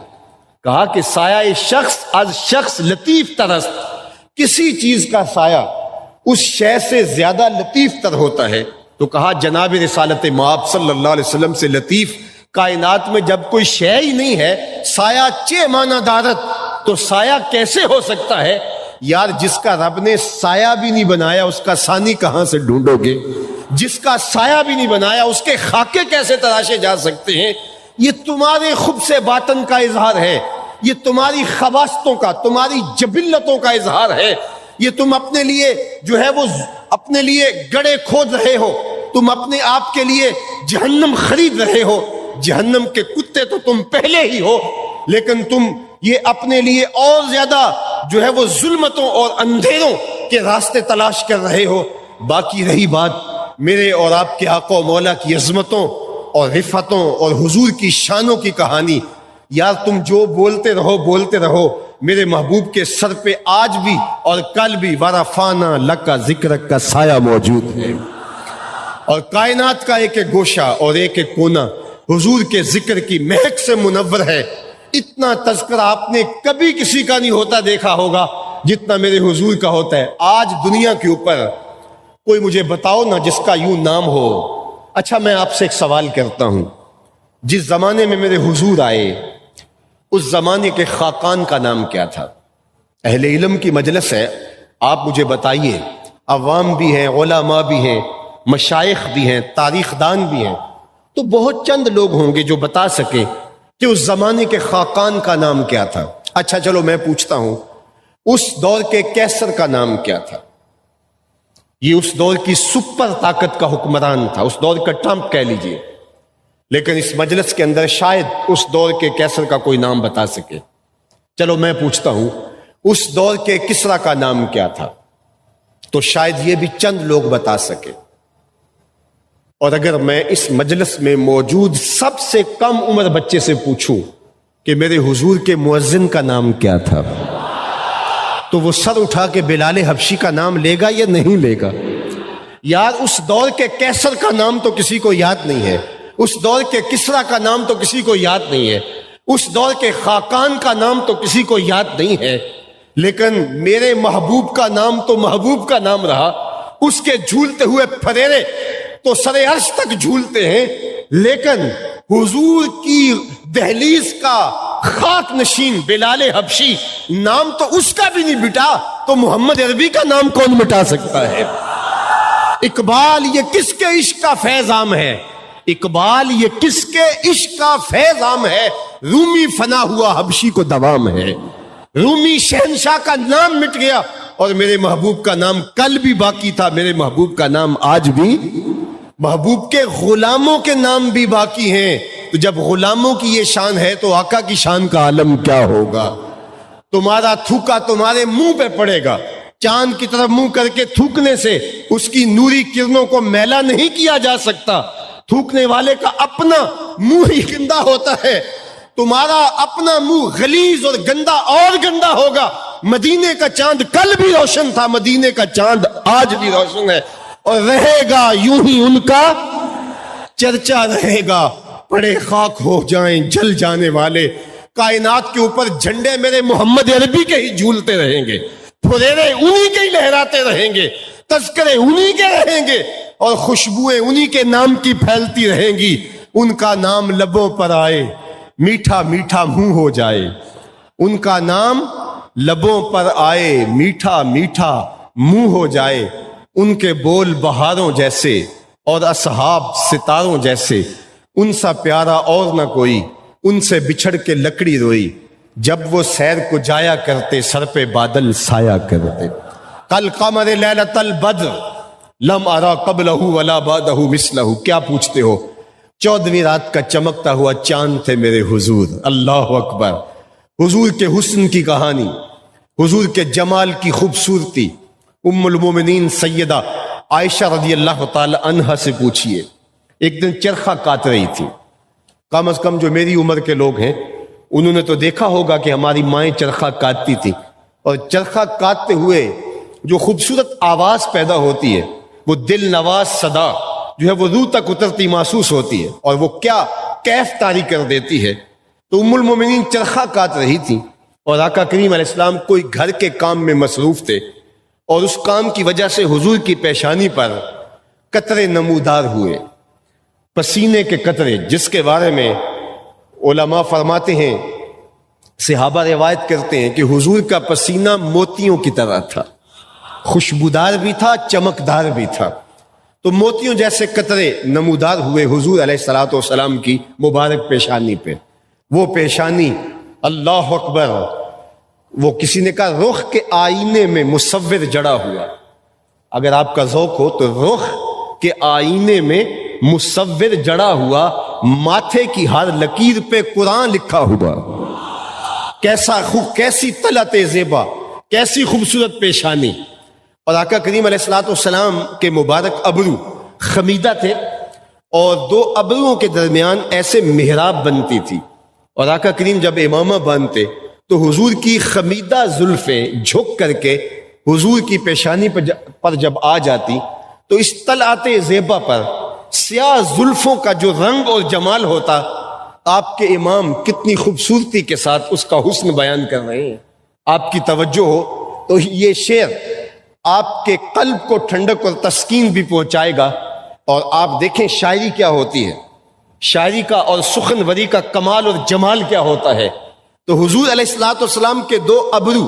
کہا کہ سایہ شخص از شخص لطیف ترست، کسی چیز کا سایہ اس شے سے زیادہ لطیف تر ہوتا ہے۔ تو کہا جناب رسالت مآب صلی اللہ علیہ وسلم سے لطیف کائنات میں جب کوئی شے ہی نہیں ہے، سایہ چے مانا دارت، تو سایہ کیسے ہو سکتا ہے؟ یار جس کا رب نے سایہ بھی نہیں بنایا اس کا ثانی کہاں سے ڈھونڈو گے؟ جس کا سایہ بھی نہیں بنایا اس کے خاکے کیسے تراشے جا سکتے ہیں؟ یہ تمہارے خبث باطن کا اظہار ہے، یہ تمہاری خواستوں کا، تمہاری جبلتوں کا اظہار ہے۔ یہ تم اپنے لیے جو ہے وہ اپنے لیے گڑھے کھود رہے ہو، تم اپنے آپ کے لیے جہنم خرید رہے ہو۔ جہنم کے کتے تو تم پہلے ہی ہو، لیکن تم یہ اپنے لیے اور زیادہ جو ہے وہ ظلمتوں اور اندھیروں کے راستے تلاش کر رہے ہو۔ باقی رہی بات میرے اور آپ کے آقا و مولا کی عظمتوں اور رفتوں اور حضور کی شانوں کی کہانی، یار تم جو بولتے رہو، میرے محبوب کے سر پہ آج بھی اور کل بھی ورفعنا لک ذکرک کا سایہ موجود ہے، اور کائنات کا ایک ایک گوشہ اور ایک ایک کونا حضور کے ذکر کی مہک سے منور ہے۔ اتنا تذکرہ آپ نے کبھی کسی کا نہیں ہوتا دیکھا ہوگا جتنا میرے حضور کا ہوتا ہے۔ آج دنیا کے اوپر کوئی مجھے بتاؤ نا جس کا یوں نام ہو۔ اچھا میں آپ سے ایک سوال کرتا ہوں، جس زمانے میں میرے حضور آئے اس زمانے کے خاقان کا نام کیا تھا؟ اہل علم کی مجلس ہے، آپ مجھے بتائیے، عوام بھی ہیں، علماء بھی ہیں، مشائخ بھی ہیں، تاریخ دان بھی ہیں، تو بہت چند لوگ ہوں گے جو بتا سکیں کہ اس زمانے کے خاقان کا نام کیا تھا۔ اچھا چلو میں پوچھتا ہوں، اس دور کے کیسر کا نام کیا تھا؟ یہ اس دور کی سپر طاقت کا حکمران تھا، اس دور کا ٹرمپ کہہ لیجئے، لیکن اس مجلس کے اندر شاید اس دور کے کیسر کا کوئی نام بتا سکے۔ چلو میں پوچھتا ہوں، اس دور کے کسرا کا نام کیا تھا؟ تو شاید یہ بھی چند لوگ بتا سکے۔ اور اگر میں اس مجلس میں موجود سب سے کم عمر بچے سے پوچھوں کہ میرے حضور کے مؤذن کا نام کیا تھا، تو وہ سر اٹھا کے بلال حبشی کا نام لے گا یا نہیں لے گا؟ یار اس دور کے کیسر کا نام تو کسی کو یاد نہیں ہے، اس دور کے کسرا کا نام تو کسی کو یاد نہیں ہے، اس دور کے خاقان کا نام تو کسی کو یاد نہیں ہے، لیکن میرے محبوب کا نام تو محبوب کا نام رہا۔ اس کے جھولتے ہوئے پھریرے تو سر عرش تک جھولتے ہیں، لیکن حضور کی دہلیز کا خاک نشین بلال حبشی نام تو اس کا بھی نہیں مٹا، تو محمد عربی کا نام کون مٹا سکتا ہے؟ اقبال یہ کس کے عشق کا فیض عام ہے؟ اقبال یہ کس کے عشق کا فیض عام ہے؟ رومی فنا ہوا حبشی کو دوام ہے، رومی شہنشاہ کا نام مٹ گیا اور میرے محبوب کا نام کل بھی باقی تھا، میرے محبوب کا نام آج بھی، محبوب کے غلاموں کے نام بھی باقی ہیں۔ تو جب غلاموں کی یہ شان ہے تو آقا کی شان کا عالم کیا ہوگا؟ تمہارا تھوکا تمہارے منہ پہ پڑے گا، چاند کی طرف منہ کر کے تھوکنے سے اس کی نوری کرنوں کو میلا نہیں کیا جا سکتا، تھوکنے والے کا اپنا منہ ہی گندا ہوتا ہے، تمہارا اپنا منہ غلیظ اور گندا اور گندا ہوگا۔ مدینے کا چاند کل بھی روشن تھا، مدینے کا چاند آج بھی روشن ہے، اور رہے گا یوں ہی ان کا چرچا رہے گا۔ پڑے خاک ہو جائیں جل جانے والے، کائنات کے اوپر جھنڈے میرے محمد عربی کے ہی جھولتے رہیں گے، پھریرے انہی کے ہی لہراتے رہیں گے، تذکرے انہی کے رہیں گے، اور خوشبوئیں انہی کے نام کی پھیلتی رہیں گی۔ ان کا نام لبوں پر آئے میٹھا میٹھا منہ ہو جائے، ان کا نام لبوں پر آئے میٹھا میٹھا منہ ہو جائے، ان کے بول بہاروں جیسے اور اصحاب ستاروں جیسے، ان سا پیارا اور نہ کوئی، ان سے بچھڑ کے لکڑی روئی، جب وہ سیر کو جایا کرتے سر پہ بادل سایہ کرتے۔ کل قمر لیلۃ البدر لم ارا قبلہ ولا بعدہ مثلہ، کیا پوچھتے ہو؟ 14ویں رات کا چمکتا ہوا چاند تھے میرے حضور۔ اللہ اکبر! حضور کے حسن کی کہانی، حضور کے جمال کی خوبصورتی، ام المومنین سیدہ عائشہ رضی اللہ تعالی عنہا سے پوچھئے۔ ایک دن چرخہ کاٹ رہی تھی، کم از کم جو میری عمر کے لوگ ہیں انہوں نے تو دیکھا ہوگا کہ ہماری مائیں چرخہ کاٹتی تھی، اور چرخہ کاٹتے ہوئے جو خوبصورت آواز پیدا ہوتی ہے، وہ دل نواز صدا جو ہے وہ روح تک اترتی محسوس ہوتی ہے، اور وہ کیا کیف طاری کر دیتی ہے۔ تو ام المومنین چرخہ کاٹ رہی تھی، اور آقا کریم علیہ السلام کوئی گھر کے کام میں مصروف تھے، اور اس کام کی وجہ سے حضور کی پیشانی پر قطرے نمودار ہوئے، پسینے کے قطرے، جس کے بارے میں علماء فرماتے ہیں، صحابہ روایت کرتے ہیں کہ حضور کا پسینہ موتیوں کی طرح تھا، خوشبودار بھی تھا، چمکدار بھی تھا۔ تو موتیوں جیسے قطرے نمودار ہوئے حضور علیہ الصلوۃ والسلام کی مبارک پیشانی پہ. وہ پیشانی اللہ اکبر، وہ کسی نے کہا رخ کے آئینے میں مصور جڑا ہوا. اگر آپ کا ذوق ہو تو رخ کے آئینے میں مصور جڑا ہوا، ماتھے کی ہر لکیر پہ قرآن لکھا ہوا. کیسی طلعت زیبا، کیسی خوبصورت پیشانی. اور آقا کریم علیہ الصلوۃ والسلام کے مبارک ابرو خمیدہ تھے، اور دو ابروؤں کے درمیان ایسے محراب بنتی تھی. اور آقا کریم جب امامہ باندھتے تو حضور کی خمیدہ زلفیں جھک کر کے حضور کی پیشانی پر جب آ جاتی تو اس طلعت زیبا پر سیاہ زلفوں کا جو رنگ اور جمال ہوتا، آپ کے امام کتنی خوبصورتی کے ساتھ اس کا حسن بیان کر رہے ہیں. آپ کی توجہ ہو تو یہ شعر آپ کے قلب کو ٹھنڈک اور تسکین بھی پہنچائے گا. اور آپ دیکھیں شاعری کیا ہوتی ہے، شاعری کا اور سخنوری کا کمال اور جمال کیا ہوتا ہے. تو حضور علیہ الصلوۃ والسلام کے دو ابرو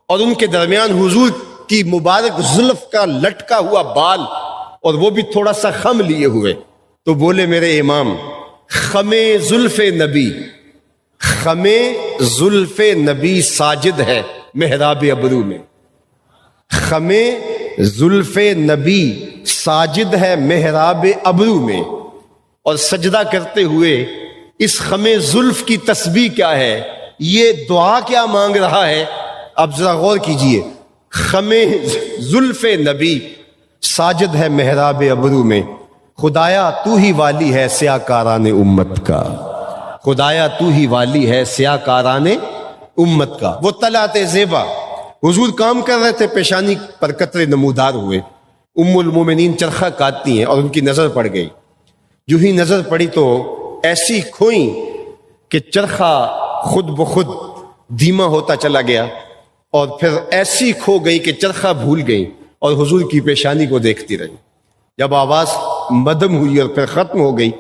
اور ان کے درمیان حضور کی مبارک زلف کا لٹکا ہوا بال، اور وہ بھی تھوڑا سا خم لیے ہوئے. تو بولے میرے امام، خم زلف نبی، خم زلف نبی ساجد ہے محراب ابرو میں. خم زلف نبی ساجد ہے محراب ابرو میں. اور سجدہ کرتے ہوئے اس خم زلف کی تسبیح کیا ہے، یہ دعا کیا مانگ رہا ہے. اب ذرا غور کیجئے، خم زلف نبی ساجد ہے محراب ابرو میں. خدایا تو ہی والی ہے سیاہ کاران امت کا، خدایا تو ہی والی ہے سیاہ کاران امت کا. وہ طلعت زیبا، حضور کام کر رہے تھے، پیشانی پر قطرے نمودار ہوئے. ام المومنین چرخہ کاٹتی ہیں اور ان کی نظر پڑ گئی. جو ہی نظر پڑی تو ایسی کھوئیں کہ چرخہ خود بخود دھیما ہوتا چلا گیا، اور پھر ایسی کھو گئی کہ چرخہ بھول گئی اور حضور کی پیشانی کو دیکھتی رہی. جب آواز مدھم ہوئی اور پھر ختم ہو گئی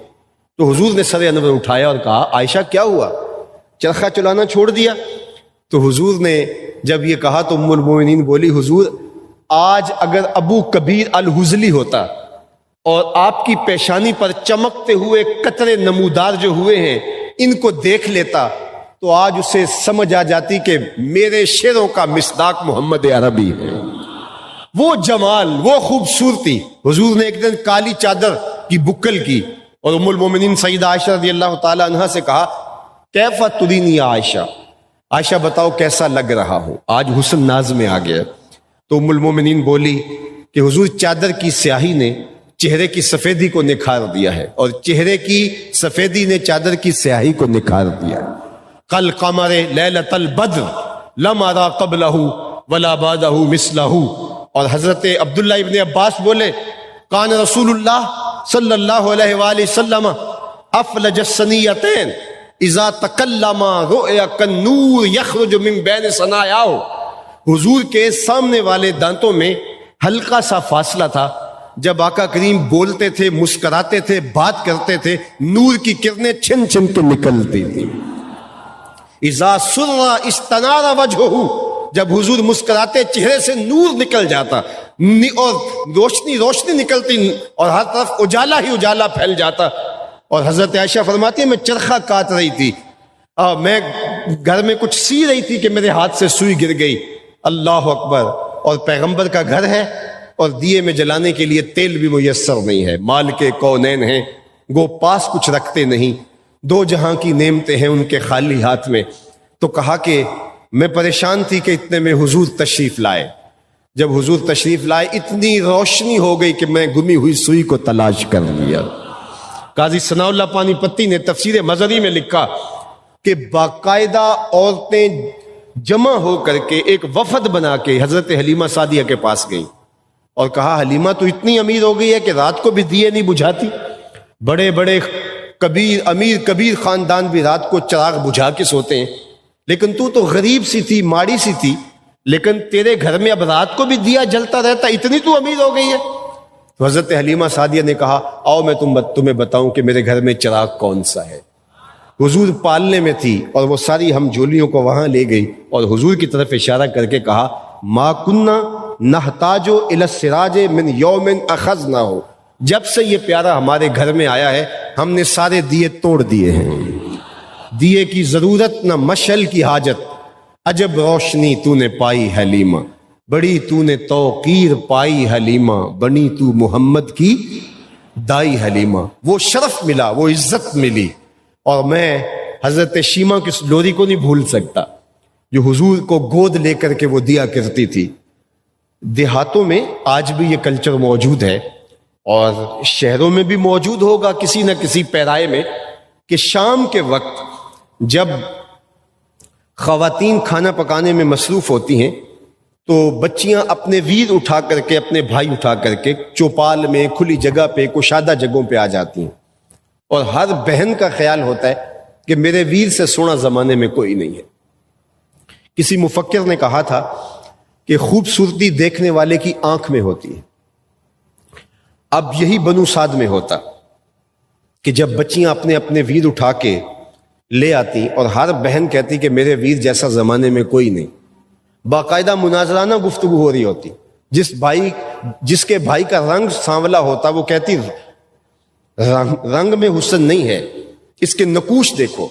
تو حضور نے سر انور اٹھایا اور کہا عائشہ کیا ہوا، چرخہ چلانا چھوڑ دیا؟ تو حضور نے جب یہ کہا تو ام المومنین بولی حضور آج اگر ابو کبیر الحزلی ہوتا اور آپ کی پیشانی پر چمکتے ہوئے قطرے نمودار جو ہوئے ہیں ان کو دیکھ لیتا تو آج اسے سمجھ آ جاتی کہ میرے شعروں کا مصداق محمد عربی ہے. وہ جمال، وہ خوبصورتی. حضور نے ایک دن کالی چادر کی بکل کی اور ام المومنین سیدہ عائشہ رضی اللہ تعالی عنہا سے کہا کیف ترینی یا عائشہ، عائشہ بتاؤ کیسا لگ رہا ہو، آج حسن ناز میں آ گیا. تو ام المومنین بولی کہ حضور چادر کی سیاہی نے چہرے کی سفیدی کو نکھار دیا ہے، اور چہرے کی سفیدی نے چادر کی سیاہی کو نکھار دیا. کل قمر لیلۃ البدر لم ارى قبلہ ولا بعدہ مثلہ. اور حضرت عبداللہ ابن عباس بولے کان رسول اللہ صلی اللہ علیہ وآلہ وسلم افلج الثنیتین اذا تکلم رؤیا کالنور یخرج من بین ثنایاہ. حضور کے سامنے والے دانتوں میں ہلکا سا فاصلہ تھا، جب آقا کریم بولتے تھے، مسکراتے تھے، بات کرتے تھے، نور کی کرنیں چھن چھن کے نکلتی تھی. اذا سر استنار وجہہ، جب حضور مسکراتے چہرے سے نور نکل جاتا اور روشنی نکلتی اور ہر طرف اجالا ہی اجالا پھیل جاتا. اور حضرت عائشہ فرماتی ہے میں چرخہ کاٹ رہی تھی، میں گھر میں کچھ سی رہی تھی کہ میرے ہاتھ سے سوئی گر گئی. اللہ اکبر. اور پیغمبر کا گھر ہے اور دیے میں جلانے کے لیے تیل بھی میسر نہیں ہے. مال کے کونین ہیں گو پاس کچھ رکھتے نہیں، دو جہاں کی نعمتیں ہیں ان کے خالی ہاتھ میں. تو کہا کہ میں پریشان تھی کہ اتنے میں حضور تشریف لائے. جب حضور تشریف لائے اتنی روشنی ہو گئی کہ میں گمی ہوئی سوئی کو تلاش کر لیا. قاضی ثناء اللہ پانی پتی نے تفسیر مظہری میں لکھا کہ باقاعدہ عورتیں جمع ہو کر کے ایک وفد بنا کے حضرت حلیمہ سعدیہ کے پاس گئیں اور کہا حلیمہ تو اتنی امیر ہو گئی ہے کہ رات کو بھی دیے نہیں بجھاتی، بڑے بڑے امیر کبیر خاندان بھی رات کو چراغ بجھا کے سوتے ہیں، لیکن تو غریب سی تھی، ماڑی سی تھی، لیکن تیرے گھر میں اب رات کو بھی دیا جلتا رہتا، اتنی تو امیر ہو گئی ہے. تو حضرت حلیمہ سعدیہ نے کہا آؤ میں تمہیں بتاؤں کہ میرے گھر میں چراغ کون سا ہے. حضور پالنے میں تھی اور وہ ساری ہم جولیوں کو وہاں لے گئی اور حضور کی طرف اشارہ کر کے کہا ما کننا نحتاج الی السراج من یوم اخذناہ جب سے یہ پیارا ہمارے گھر میں آیا ہے ہم نے سارے دیے توڑ دیے ہیں، دیے کی ضرورت نہ مشعل کی حاجت، عجب روشنی تو نے پائی حلیمہ، بڑی تو نے توقیر پائی حلیمہ، بنی تو محمد کی دائی حلیمہ۔ وہ شرف ملا، وہ عزت ملی، اور میں حضرت شیمہ کی اس لوری کو نہیں بھول سکتا جو حضور کو گود لے کر کے وہ دیا کرتی تھی۔ دیہاتوں میں آج بھی یہ کلچر موجود ہے اور شہروں میں بھی موجود ہوگا کسی نہ کسی پیرائے میں، کہ شام کے وقت جب خواتین کھانا پکانے میں مصروف ہوتی ہیں تو بچیاں اپنے ویر اٹھا کر کے، اپنے بھائی اٹھا کر کے چوپال میں، کھلی جگہ پہ، کشادہ جگہوں پہ آ جاتی ہیں، اور ہر بہن کا خیال ہوتا ہے کہ میرے ویر سے سونا زمانے میں کوئی نہیں ہے۔ کسی مفکر نے کہا تھا کہ خوبصورتی دیکھنے والے کی آنکھ میں ہوتی ہے۔ اب یہی بنو سعد میں ہوتا کہ جب بچیاں اپنے اپنے ویر اٹھا کے لے آتی اور ہر بہن کہتی کہ میرے ویر جیسا زمانے میں کوئی نہیں، باقاعدہ مناظرانہ گفتگو ہو رہی ہوتی۔ جس کے بھائی کا رنگ سانولا ہوتا وہ کہتی رنگ میں حسن نہیں ہے، اس کے نقوش دیکھو،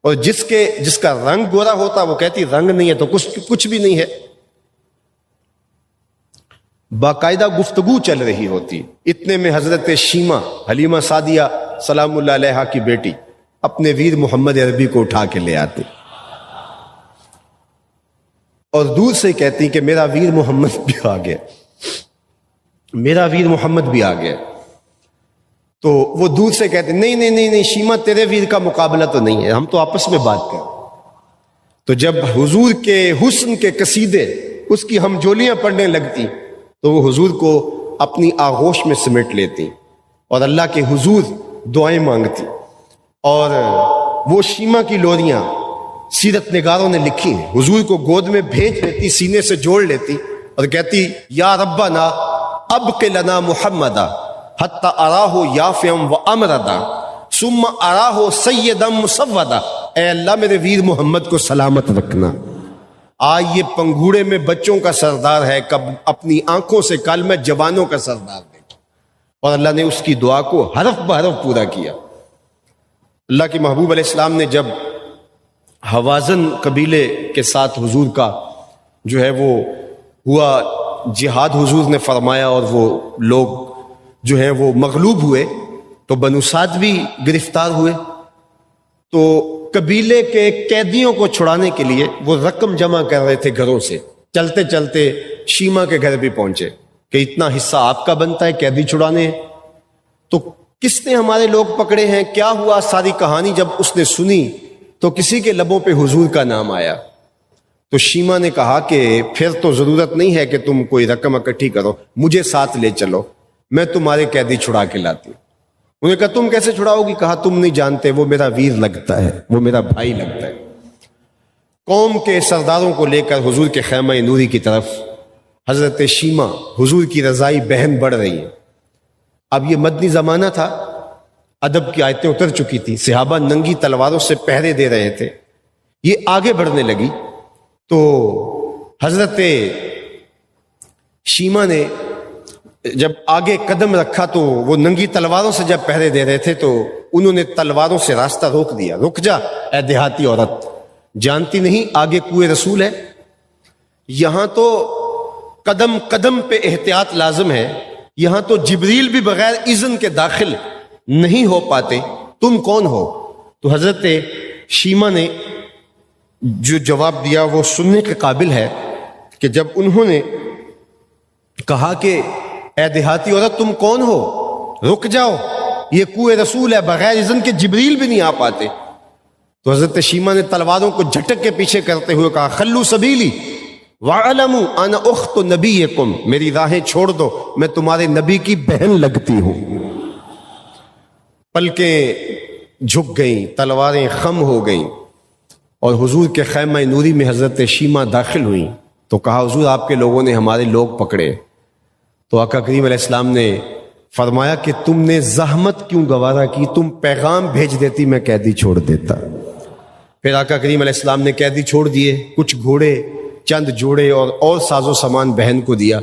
اور جس کا رنگ گورا ہوتا وہ کہتی رنگ نہیں ہے تو کچھ بھی نہیں ہے۔ باقاعدہ گفتگو چل رہی ہوتی۔ اتنے میں حضرت شیمہ، حلیمہ سعدیہ سلام اللہ علیہا کی بیٹی، اپنے ویر محمد عربی کو اٹھا کے لے آتے اور دور سے کہتی کہ میرا ویر محمد بھی آ گیا، میرا ویر محمد بھی آ گیا۔ تو وہ دور سے کہتے نہیں شیمہ تیرے ویر کا مقابلہ تو نہیں ہے، ہم تو آپس میں بات کریں۔ تو جب حضور کے حسن کے قصیدے اس کی ہم جولیاں پڑھنے لگتی تو وہ حضور کو اپنی آغوش میں سمیٹ لیتی اور اللہ کے حضور دعائیں مانگتی، اور وہ شیمہ کی لوریاں سیرت نگاروں نے لکھی ہیں، حضور کو گود میں بھیج لیتی، سینے سے جوڑ لیتی اور کہتی یا ربنا ابق لنا محمدا حتی اراہ یافعا و امردا ثم اراہ سیدا مسودا، اے اللہ میرے ویر محمد کو سلامت رکھنا، آج یہ پنگھوڑے میں بچوں کا سردار ہے، کب اپنی آنکھوں سے کل میں جوانوں کا سردار دیکھ۔ اور اللہ نے اس کی دعا کو حرف بحرف پورا کیا۔ اللہ کے محبوب علیہ السلام نے جب حوازن قبیلے کے ساتھ حضور کا جو ہے وہ ہوا جہاد، حضور نے فرمایا اور وہ لوگ جو ہیں وہ مغلوب ہوئے تو بنو سعد بھی گرفتار ہوئے، تو قبیلے کے قیدیوں کو چھڑانے کے لیے وہ رقم جمع کر رہے تھے گھروں سے، چلتے چلتے شیمہ کے گھر بھی پہنچے کہ اتنا حصہ آپ کا بنتا ہے، قیدی چھڑانے ہیں۔ تو کس نے ہمارے لوگ پکڑے ہیں، کیا ہوا، ساری کہانی جب اس نے سنی تو کسی کے لبوں پہ حضور کا نام آیا۔ تو شیمہ نے کہا کہ پھر تو ضرورت نہیں ہے کہ تم کوئی رقم اکٹھی کرو، مجھے ساتھ لے چلو، میں تمہارے قیدی چھڑا کے لاتی ہوں۔ انہوں نے کہا تم کیسے چھڑاؤ گی؟ کہا تم نہیں جانتے، وہ میرا ویر لگتا ہے، وہ میرا بھائی لگتا ہے۔ قوم کے سرداروں کو لے کر حضور کے خیمہ نوری کی طرف حضرت شیمہ، حضور کی رضائی بہن بڑھ رہی ہیں۔ اب یہ مدنی زمانہ تھا، ادب کی آیتیں اتر چکی تھی، صحابہ ننگی تلواروں سے پہرے دے رہے تھے، یہ آگے بڑھنے لگی تو حضرت شیمہ نے جب آگے قدم رکھا تو وہ ننگی تلواروں سے جب پہرے دے رہے تھے تو انہوں نے تلواروں سے راستہ روک دیا۔ رک جا اے دیہاتی عورت، جانتی نہیں آگے کوئے رسول ہے؟ یہاں تو قدم قدم پہ احتیاط لازم ہے، یہاں تو جبریل بھی بغیر اذن کے داخل نہیں ہو پاتے، تم کون ہو؟ تو حضرت شیمہ نے جو جواب دیا وہ سننے کے قابل ہے کہ جب انہوں نے کہا کہ اے دیہاتی عورت تم کون ہو، رک جاؤ، یہ کوئے رسول ہے، بغیر اذن کے جبریل بھی نہیں آ پاتے۔ تو حضرت شیمہ نے تلواروں کو جھٹک کے پیچھے کرتے ہوئے کہا خلو سبیلی وَعَلَمُوا أَنَا أُخْتُ نَبِيِّكُمْ، میری راہیں چھوڑ دو، میں تمہارے نبی کی بہن لگتی ہوں۔ پلکیں جھک گئیں، تلواریں خم ہو گئیں، اور حضور کے خیمہ نوری میں حضرت شیمہ داخل ہوئیں تو کہا حضور آپ کے لوگوں نے ہمارے لوگ پکڑے۔ تو آقا کریم علیہ السلام نے فرمایا کہ تم نے زحمت کیوں گوارا کی، تم پیغام بھیج دیتی میں قیدی چھوڑ دیتا۔ پھر آقا کریم علیہ السلام نے قیدی چھوڑ دیے، کچھ گھوڑے، چند جوڑے اور ساز و سامان بہن کو دیا،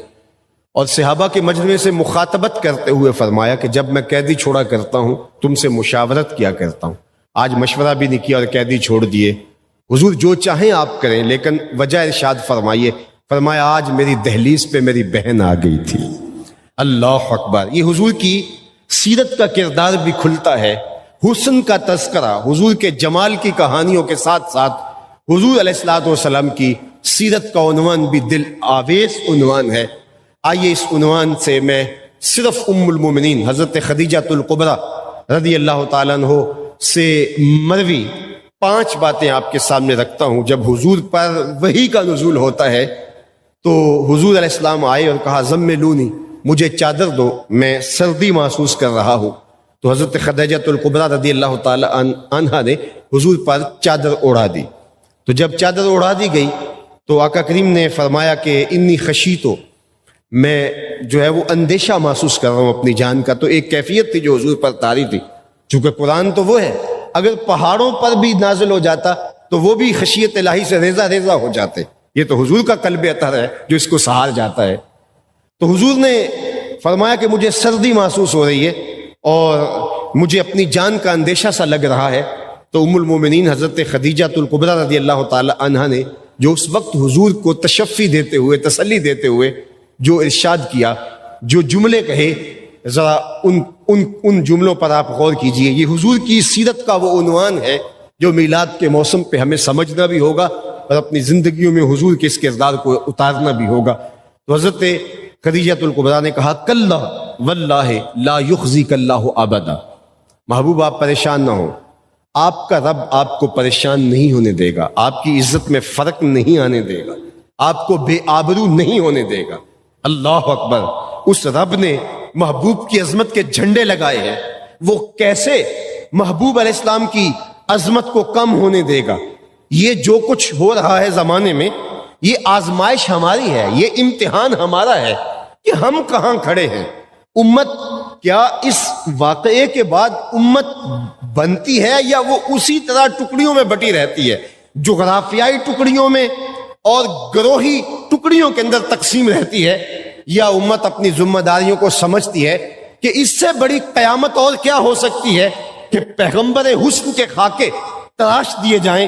اور صحابہ کے مجمع سے مخاطبت کرتے ہوئے فرمایا کہ جب میں قیدی چھوڑا کرتا ہوں تم سے مشاورت کیا کرتا ہوں، آج مشورہ بھی نہیں کیا اور قیدی چھوڑ دیے، حضور جو چاہیں آپ کریں، لیکن وجہ ارشاد فرمائیے۔ فرمایا آج میری دہلیز پہ میری بہن آ گئی تھی۔ اللہ اکبر! یہ حضور کی سیرت کا کردار بھی کھلتا ہے، حسن کا تذکرہ، حضور کے جمال کی کہانیوں کے ساتھ ساتھ حضور علیہ الصلوۃ والسلام کی سیرت کا عنوان بھی دل آویز عنوان ہے۔ آئیے اس عنوان سے میں صرف ام المومنین حضرت خدیجہ الکبریٰ رضی اللہ تعالیٰ عنہ سے مروی 5 باتیں آپ کے سامنے رکھتا ہوں۔ جب حضور پر وحی کا نزول ہوتا ہے تو حضور علیہ السلام آئے اور کہا زملونی، مجھے چادر دو، میں سردی محسوس کر رہا ہوں۔ تو حضرت خدیجہ الکبریٰ رضی اللہ تعالی عنہا نے حضور پر چادر اڑا دی۔ تو جب چادر اڑا دی گئی تو آقا کریم نے فرمایا کہ انی خشیتو، میں جو ہے وہ اندیشہ محسوس کر رہا ہوں اپنی جان کا۔ تو ایک کیفیت تھی جو حضور پر طاری تھی، چونکہ قرآن تو وہ ہے، اگر پہاڑوں پر بھی نازل ہو جاتا تو وہ بھی خشیت الہی سے ریزہ ریزہ ہو جاتے۔ یہ تو حضور کا قلب اطہر ہے جو اس کو سہار جاتا ہے۔ تو حضور نے فرمایا کہ مجھے سردی محسوس ہو رہی ہے اور مجھے اپنی جان کا اندیشہ سا لگ رہا ہے۔ تو ام المومنین حضرت خدیجہ الکبریٰ رضی اللہ تعالی عنہا نے جو اس وقت حضور کو تشفی دیتے ہوئے، تسلی دیتے ہوئے جو ارشاد کیا، جو جملے کہے، ذرا ان جملوں پر آپ غور کیجئے۔ یہ حضور کی سیرت کا وہ عنوان ہے جو میلاد کے موسم پہ ہمیں سمجھنا بھی ہوگا اور اپنی زندگیوں میں حضور کے اس کردار کو اتارنا بھی ہوگا۔ تو حضرت خدیجہ الکبریٰ نے کہا کلا واللہ لا یخزیک اللہ ابدا، محبوب آپ پریشان نہ ہوں، آپ کا رب آپ کو پریشان نہیں ہونے دے گا، آپ کی عزت میں فرق نہیں آنے دے گا، آپ کو بے آبرو نہیں ہونے دے گا۔ اللہ اکبر! اس رب نے محبوب کی عظمت کے جھنڈے لگائے ہیں، وہ کیسے محبوب علیہ السلام کی عظمت کو کم ہونے دے گا؟ یہ جو کچھ ہو رہا ہے زمانے میں، یہ آزمائش ہماری ہے، یہ امتحان ہمارا ہے کہ ہم کہاں کھڑے ہیں۔ امت کیا اس واقعے کے بعد امت بنتی ہے یا وہ اسی طرح ٹکڑیوں میں بٹی رہتی ہے، جغرافیائی ٹکڑیوں میں اور گروہی ٹکڑیوں کے اندر تقسیم رہتی ہے، یا امت اپنی ذمہ داریوں کو سمجھتی ہے کہ اس سے بڑی قیامت اور کیا ہو سکتی ہے کہ پیغمبر حسن کے خاکے تراش دیے جائیں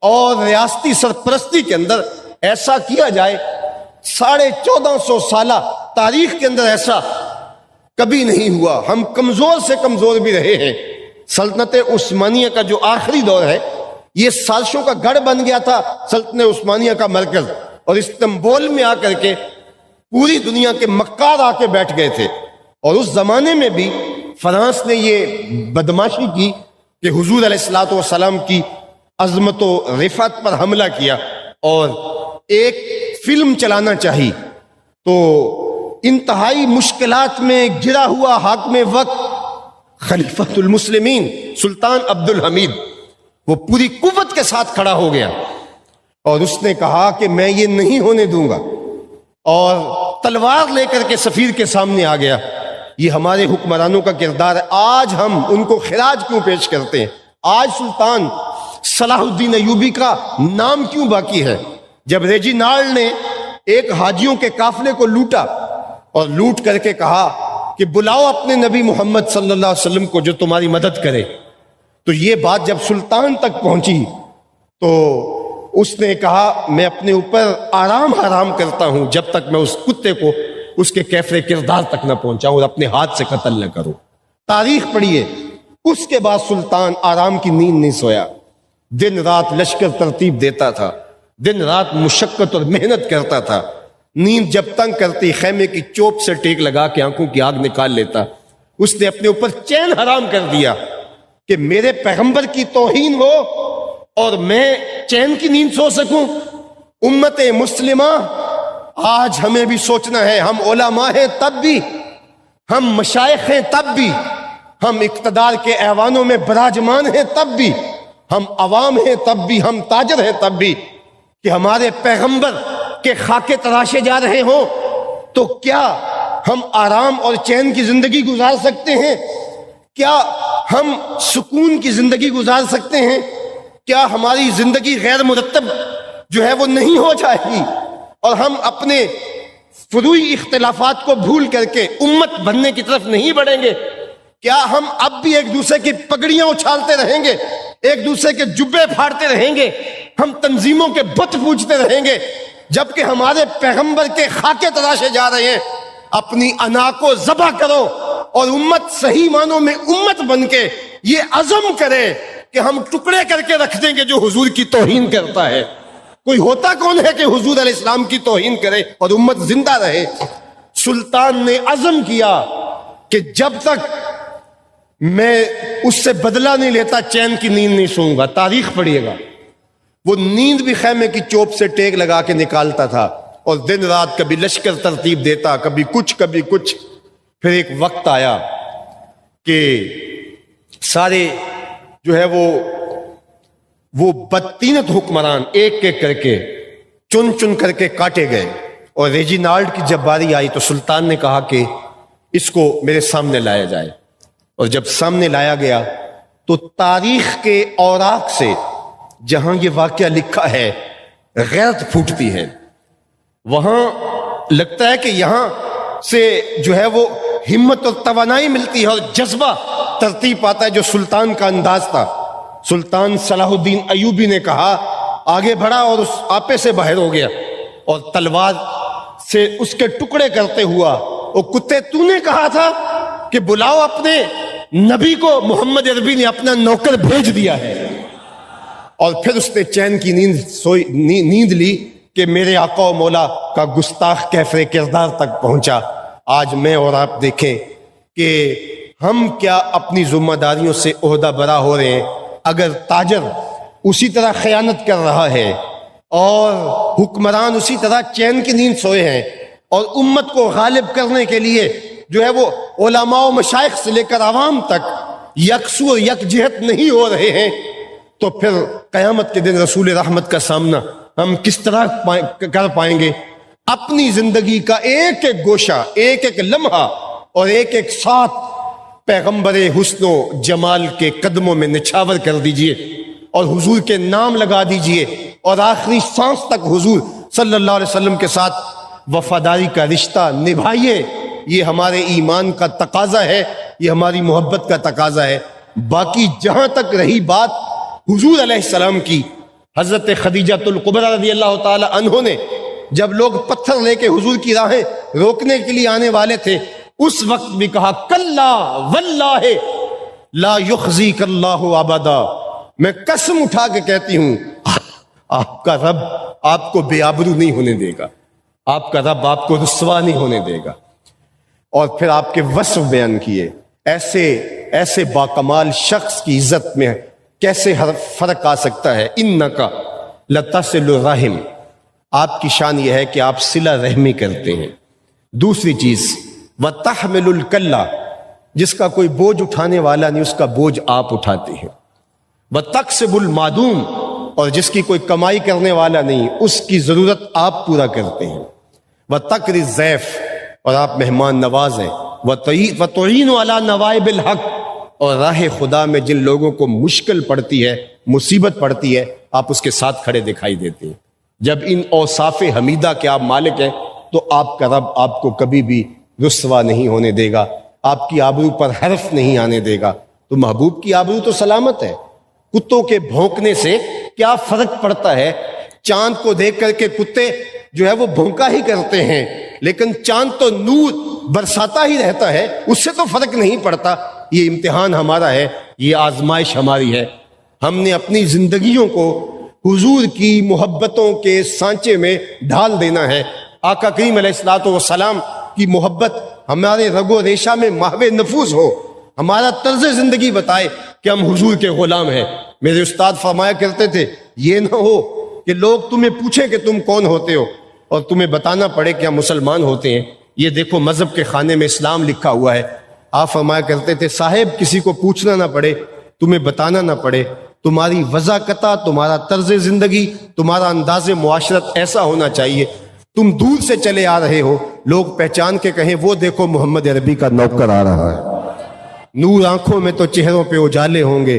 اور ریاستی سرپرستی کے اندر ایسا کیا جائے۔ 1450 سالہ تاریخ کے اندر ایسا کبھی نہیں ہوا۔ ہم کمزور سے کمزور بھی رہے ہیں۔ سلطنت عثمانیہ کا جو آخری دور ہے، یہ سازشوں کا گڑھ بن گیا تھا، سلطنت عثمانیہ کا مرکز، اور استنبول میں آ کر کے پوری دنیا کے مکار آ کے بیٹھ گئے تھے۔ اور اس زمانے میں بھی فرانس نے یہ بدماشی کی کہ حضور علیہ الصلوۃ والسلام کی عظمت و رفعت پر حملہ کیا اور ایک فلم چلانا چاہی۔ تو انتہائی مشکلات میں گرا ہوا حاکم وقت خلیفۃ المسلمین سلطان عبد الحمید، وہ پوری قوت کے ساتھ کھڑا ہو گیا اور اس نے کہا کہ میں یہ نہیں ہونے دوں گا، اور تلوار لے کر کے سفیر کے سامنے آ گیا۔ یہ ہمارے حکمرانوں کا کردار ہے۔ آج ہم ان کو خراج کیوں پیش کرتے ہیں؟ آج سلطان صلاح الدین ایوبی کا نام کیوں باقی ہے؟ جب ریجینالڈ نے ایک حاجیوں کے قافلے کو لوٹا اور لوٹ کر کے کہا کہ بلاؤ اپنے نبی محمد صلی اللہ علیہ وسلم کو جو تمہاری مدد کرے، تو یہ بات جب سلطان تک پہنچی تو اس نے کہا میں اپنے اوپر آرام حرام کرتا ہوں جب تک میں اس کتے کو اس کے کیفر کردار تک نہ پہنچاؤں اور اپنے ہاتھ سے قتل نہ کروں۔ تاریخ پڑھیے، اس کے بعد سلطان آرام کی نیند نہیں سویا، دن رات لشکر ترتیب دیتا تھا، دن رات مشقت اور محنت کرتا تھا۔ نیند جب تنگ کرتی خیمے کی چوپ سے ٹیک لگا کے آنکھوں کی آگ نکال لیتا۔ اس نے اپنے اوپر چین حرام کر دیا کہ میرے پیغمبر کی توہین ہو اور میں چین کی نیند سو سکوں۔ امت مسلمہ، آج ہمیں بھی سوچنا ہے، ہم علماء ہیں تب بھی، ہم مشائخ ہیں تب بھی، ہم اقتدار کے ایوانوں میں براجمان ہیں تب بھی، ہم عوام ہیں تب بھی، ہم تاجر ہیں تب بھی، کہ ہمارے پیغمبر کے خاکے تراشے جا رہے ہوں تو کیا ہم آرام اور چین کی زندگی گزار سکتے ہیں؟ کیا ہم سکون کی زندگی گزار سکتے ہیں؟ کیا ہماری زندگی غیر مرتب جو ہے وہ نہیں ہو جائے گی اور ہم اپنے فروعی اختلافات کو بھول کر کے امت بننے کی طرف نہیں بڑھیں گے؟ کیا ہم اب بھی ایک دوسرے کی پگڑیاں اچھالتے رہیں گے، ایک دوسرے کے جبے پھاڑتے رہیں گے، ہم تنظیموں کے بت پوجتے رہیں گے، جبکہ ہمارے پیغمبر کے خاکے تراشے جا رہے ہیں؟ اپنی انا کو ذبح کرو اور امت صحیح معنوں میں امت بن کے یہ عزم کرے کہ ہم ٹکڑے کر کے رکھ دیں گے جو حضور کی توہین کرتا ہے۔ کوئی ہوتا کون ہے کہ حضور علیہ السلام کی توہین کرے اور امت زندہ رہے؟ سلطان نے عزم کیا کہ جب تک میں اس سے بدلہ نہیں لیتا چین کی نیند نہیں سوؤں گا۔ تاریخ پڑھیے گا، وہ نیند بھی خیمے کی چوب سے ٹیک لگا کے نکالتا تھا اور دن رات کبھی لشکر ترتیب دیتا، کبھی کچھ کبھی کچھ۔ پھر ایک وقت آیا کہ سارے جو ہے وہ بدتینت حکمران ایک ایک کر کے چن چن کر کے کاٹے گئے، اور ریجینالڈ کی جب باری آئی تو سلطان نے کہا کہ اس کو میرے سامنے لایا جائے، اور جب سامنے لایا گیا تو تاریخ کے اوراق سے جہاں یہ واقعہ لکھا ہے غیرت پھوٹتی ہے، وہاں لگتا ہے کہ یہاں سے جو ہے وہ ہمت اور توانائی ملتی ہے اور جذبہ ترتیب پاتا ہے جو سلطان کا انداز تھا۔ سلطان صلاح الدین ایوبی نے کہا، آگے بڑھا اور اس آپے سے باہر ہو گیا اور تلوار سے اس کے ٹکڑے کرتے ہوا، او کتے تو نے کہا تھا کہ بلاؤ اپنے نبی کو، محمد عربی نے اپنا نوکر بھیج دیا ہے۔ اور پھر اس نے چین کی نیند لی کہ میرے آقا و مولا کا گستاخ کیفر کردار تک پہنچا۔ آج میں اور آپ دیکھیں کہ ہم کیا اپنی ذمہ داریوں سے عہدہ برا ہو رہے ہیں۔ اگر تاجر اسی طرح خیانت کر رہا ہے اور حکمران اسی طرح چین کی نیند سوئے ہیں اور امت کو غالب کرنے کے لیے جو ہے وہ علماء و مشائخ سے لے کر عوام تک یکسو اور یکجہت نہیں ہو رہے ہیں، تو پھر قیامت کے دن رسول رحمت کا سامنا ہم کس طرح کر پائیں گے؟ اپنی زندگی کا ایک ایک گوشہ، ایک ایک لمحہ اور ایک ایک ساتھ پیغمبر حسن و جمال کے قدموں میں نچھاور کر دیجئے اور حضور کے نام لگا دیجئے، اور آخری سانس تک حضور صلی اللہ علیہ وسلم کے ساتھ وفاداری کا رشتہ نبھائیے۔ یہ ہمارے ایمان کا تقاضا ہے، یہ ہماری محبت کا تقاضا ہے۔ باقی جہاں تک رہی بات حضور علیہ السلام کی، حضرت خدیجہ الکبریٰ رضی اللہ تعالی عنہ نے جب لوگ پتھر لے کے حضور کی راہیں روکنے کے لیے آنے والے تھے، اس وقت بھی کہا کلا واللہ لا یخزیک اللہ ابدا، میں قسم اٹھا کے کہتی ہوں آپ کا رب آپ کو بے آبرو نہیں ہونے دے گا، آپ کا رب آپ کو رسوا نہیں ہونے دے گا۔ اور پھر آپ کے وصف بیان کیے، ایسے باکمال شخص کی عزت میں کیسے فرق آ سکتا ہے؟ انکا لتصل الرحم، آپ کی شان یہ ہے کہ آپ صلہ رحمی کرتے ہیں۔ دوسری چیز وتحمل الکلہ، جس کا کوئی بوجھ اٹھانے والا نہیں اس کا بوجھ آپ اٹھاتے ہیں۔ وتکسب المعدوم، اور جس کی کوئی کمائی کرنے والا نہیں اس کی ضرورت آپ پورا کرتے ہیں۔ وتقری الضیف، اور آپ مہمان نواز ہیں۔ وتعین علی نوائب الحق، اور راہ خدا میں جن لوگوں کو مشکل پڑتی ہے، مصیبت پڑتی ہے، آپ اس کے ساتھ کھڑے دکھائی دیتے ہیں۔ جب ان اوصاف حمیدہ کے آپ مالک ہیں تو آپ کا رب آپ کو کبھی بھی رسوا نہیں ہونے دے گا، آپ کی آبرو پر حرف نہیں آنے دے گا۔ تو محبوب کی آبرو تو سلامت ہے۔ کتوں کے بھونکنے سے کیا فرق پڑتا ہے؟ چاند کو دیکھ کر کے کتے جو ہے وہ بھونکا ہی کرتے ہیں، لیکن چاند تو نور برساتا ہی رہتا ہے، اس سے تو فرق نہیں پڑتا۔ یہ امتحان ہمارا ہے، یہ آزمائش ہماری ہے۔ ہم نے اپنی زندگیوں کو حضور کی محبتوں کے سانچے میں ڈھال دینا ہے۔ آقا کریم علیہ الصلوۃ والسلام کی محبت ہمارے رگ و ریشہ میں محو نفوذ ہو، ہمارا طرز زندگی بتائے کہ ہم حضور کے غلام ہیں۔ میرے استاد فرمایا کرتے تھے، یہ نہ ہو کہ لوگ تمہیں پوچھیں کہ تم کون ہوتے ہو اور تمہیں بتانا پڑے کہ ہم مسلمان ہوتے ہیں۔ یہ دیکھو مذہب کے خانے میں اسلام لکھا ہوا ہے۔ آپ فرمایا کرتے تھے، صاحب کسی کو پوچھنا نہ پڑے، تمہیں بتانا نہ پڑے، تمہاری وضاقتہ، تمہارا طرز زندگی، تمہارا انداز معاشرت ایسا ہونا چاہیے، تم دور سے چلے آ رہے ہو، لوگ پہچان کے کہیں وہ دیکھو محمد عربی کا نوکر آ رہا ہے۔ نور آنکھوں میں تو چہروں پہ اجالے ہوں گے،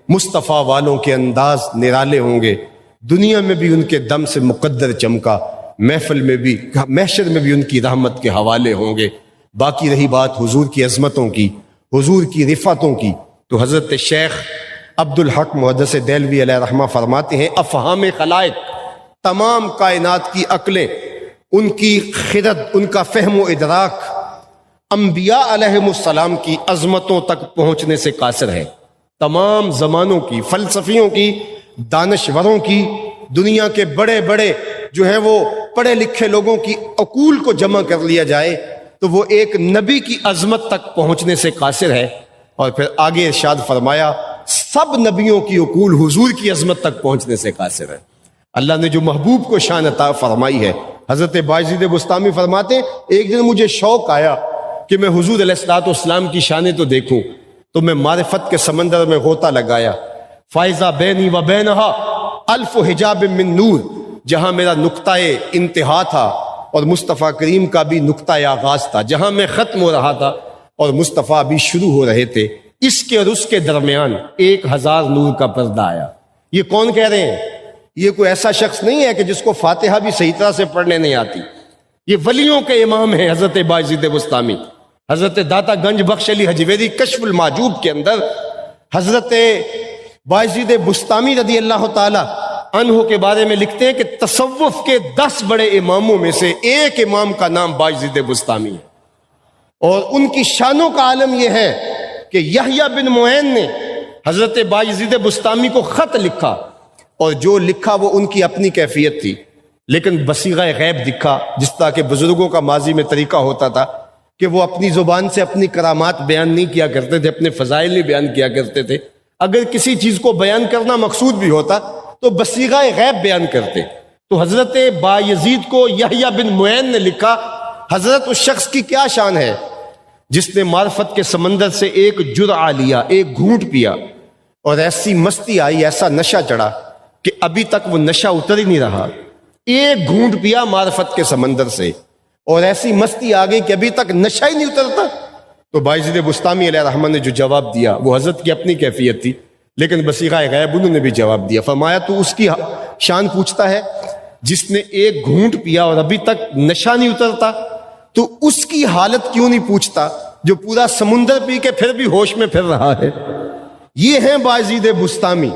مصطفیٰ والوں کے انداز نرالے ہوں گے، دنیا میں بھی ان کے دم سے مقدر چمکا، محفل میں بھی محشر میں بھی ان کی رحمت کے حوالے ہوں گے۔ باقی رہی بات حضور کی عظمتوں کی، حضور کی رفعتوں کی، تو حضرت شیخ عبدالحق محدث دہلوی علیہ رحمہ فرماتے ہیں افہام خلائق، تمام کائنات کی عقلیں، ان کی خرد، ان کا فہم و ادراک انبیاء علیہم السلام کی عظمتوں تک پہنچنے سے قاصر ہے۔ تمام زمانوں کی، فلسفیوں کی، دانشوروں کی، دنیا کے بڑے بڑے جو ہے وہ پڑھے لکھے لوگوں کی عقول کو جمع کر لیا جائے تو وہ ایک نبی کی عظمت تک پہنچنے سے قاصر ہے۔ اور پھر آگے ارشاد فرمایا سب نبیوں کی عقول حضور کی عظمت تک پہنچنے سے قاصر ہے۔ اللہ نے جو محبوب کو شان عطا فرمائی ہے، حضرت بایزید بسطامی فرماتے ہیں ایک دن مجھے شوق آیا کہ میں حضور علیہ الصلوۃ والسلام کی شانیں تو دیکھوں، تو میں معرفت کے سمندر میں غوطہ لگایا۔ فائزہ بینی و بینہا الف حجاب من نور، جہاں میرا نقطہ انتہا تھا اور مصطفیٰ کریم کا بھی نقطہ آغاز تھا، جہاں میں ختم ہو رہا تھا اور مصطفیٰ بھی شروع ہو رہے تھے، اس کے اور اس کے درمیان 1000 نور کا پردہ آیا۔ یہ کون کہہ رہے ہیں؟ یہ کوئی ایسا شخص نہیں ہے کہ جس کو فاتحہ بھی صحیح طرح سے پڑھنے نہیں آتی، یہ ولیوں کے امام ہیں حضرت بایزید بسطامی۔ حضرت داتا گنج بخش علی حجویری کشف المعجوب کے اندر حضرت بایزید بسطامی رضی اللہ تعالی عنہ کے بارے میں لکھتے ہیں کہ تصوف کے 10 بڑے اماموں میں سے ایک امام کا نام بایزید بسطامی ہے، اور ان کی شانوں کا عالم یہ ہے کہ یحییٰ بن معین نے حضرت بایزید بسطامی کو خط لکھا، اور جو لکھا وہ ان کی اپنی کیفیت تھی، لیکن بصیغہ غیب لکھا، جس طرح کہ بزرگوں کا ماضی میں طریقہ ہوتا تھا کہ وہ اپنی زبان سے اپنی کرامات بیان نہیں کیا کرتے تھے، اپنے فضائل نہیں بیان کیا کرتے تھے۔ اگر کسی چیز کو بیان کرنا مقصود بھی ہوتا تو بصیغہ غیب بیان کرتے۔ تو حضرت بایزید کو یحییٰ بن معین نے لکھا، حضرت اس شخص کی کیا شان ہے جس نے معرفت کے سمندر سے ایک جرعہ لیا، ایک گھونٹ پیا، اور ایسی مستی آئی، ایسا نشہ چڑھا کہ ابھی تک وہ نشہ اتر ہی نہیں رہا۔ ایک گھونٹ پیا معرفت کے سمندر سے اور ایسی مستی آ گئی کہ ابھی تک نشہ ہی نہیں اترتا۔ تو بایزید بسطامی علیہ رحمہ نے جو جواب دیا وہ حضرت کی اپنی کیفیت تھی، لیکن بصیغہ غیب انہوں نے بھی جواب دیا۔ فرمایا تو اس کی شان پوچھتا ہے جس نے ایک گھونٹ پیا اور ابھی تک نشہ نہیں اترتا، تو اس کی حالت کیوں نہیں پوچھتا جو پورا سمندر پی کے پھر بھی ہوش میں پھر رہا ہے۔ یہ ہیں بایزید بسطامی،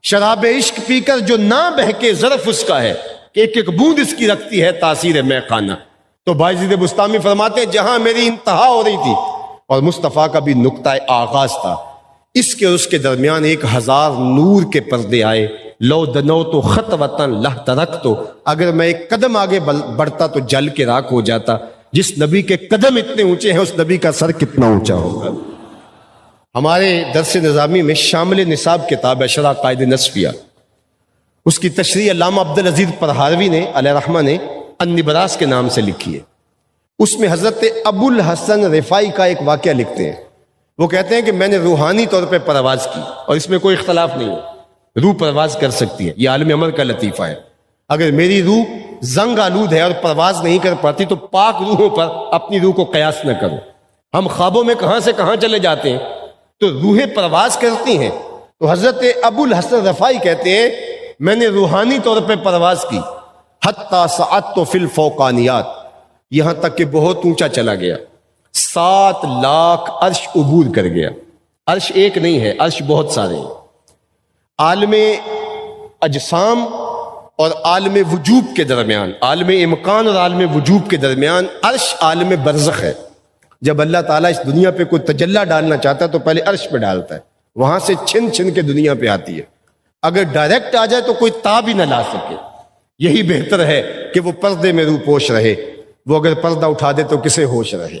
شراب عشق پی کر جو نہ بہکے ظرف اس کا ہے کہ ایک ایک بوند اس کی رکھتی ہے تاثیر میں خانہ۔ تو بایزید بسطامی فرماتے ہیں جہاں میری انتہا ہو رہی تھی اور مصطفیٰ کا بھی نقطہ آغاز تھا، اس کے اور اس کے درمیان 1000 نور کے پردے آئے۔ لو دنو تو خط وطن لہ ترک، تو اگر میں ایک قدم آگے بڑھتا تو جل کے راکھ ہو جاتا۔ جس نبی کے قدم اتنے اونچے ہیں اس نبی کا سر کتنا اونچا ہوگا۔ ہمارے درس نظامی میں شامل نصاب کتاب ہے شرح قائد نصفیہ، اس کی تشریح علامہ عبدالعزیز پرہاروی نے علیہ رحمہ نے النبراس کے نام سے لکھی ہے۔ اس میں حضرت ابو الحسن رفاعی کا ایک واقعہ لکھتے ہیں۔ وہ کہتے ہیں کہ میں نے روحانی طور پہ پرواز کی، اور اس میں کوئی اختلاف نہیں ہے، روح پرواز کر سکتی ہے، یہ عالم عمر کا لطیفہ ہے۔ اگر میری روح زنگ آلود ہے اور پرواز نہیں کر پاتی تو پاک روحوں پر اپنی روح کو قیاس نہ کرو۔ ہم خوابوں میں کہاں سے کہاں چلے جاتے ہیں، تو روحیں پرواز کرتی ہیں۔ تو حضرت ابو الحسن رفاعی کہتے ہیں میں نے روحانی طور پہ پرواز کی، حتی صعدت فی الفوقانیات، یہاں تک کہ بہت اونچا چلا گیا، 7 لاکھ عرش عبور کر گیا۔ عرش ایک نہیں ہے، عرش بہت سارے ہیں۔ عالم اجسام اور عالم وجوب کے درمیان، عالم امکان اور عالم وجوب کے درمیان عرش عالم برزخ ہے۔ جب اللہ تعالیٰ اس دنیا پہ کوئی تجلی ڈالنا چاہتا ہے تو پہلے عرش پہ ڈالتا ہے، وہاں سے چھن چھن کے دنیا پہ آتی ہے۔ اگر ڈائریکٹ آ جائے تو کوئی تاب ہی نہ لا سکے۔ یہی بہتر ہے کہ وہ پردے میں روح پوش رہے، وہ اگر پردہ اٹھا دے تو کسے ہوش رہے۔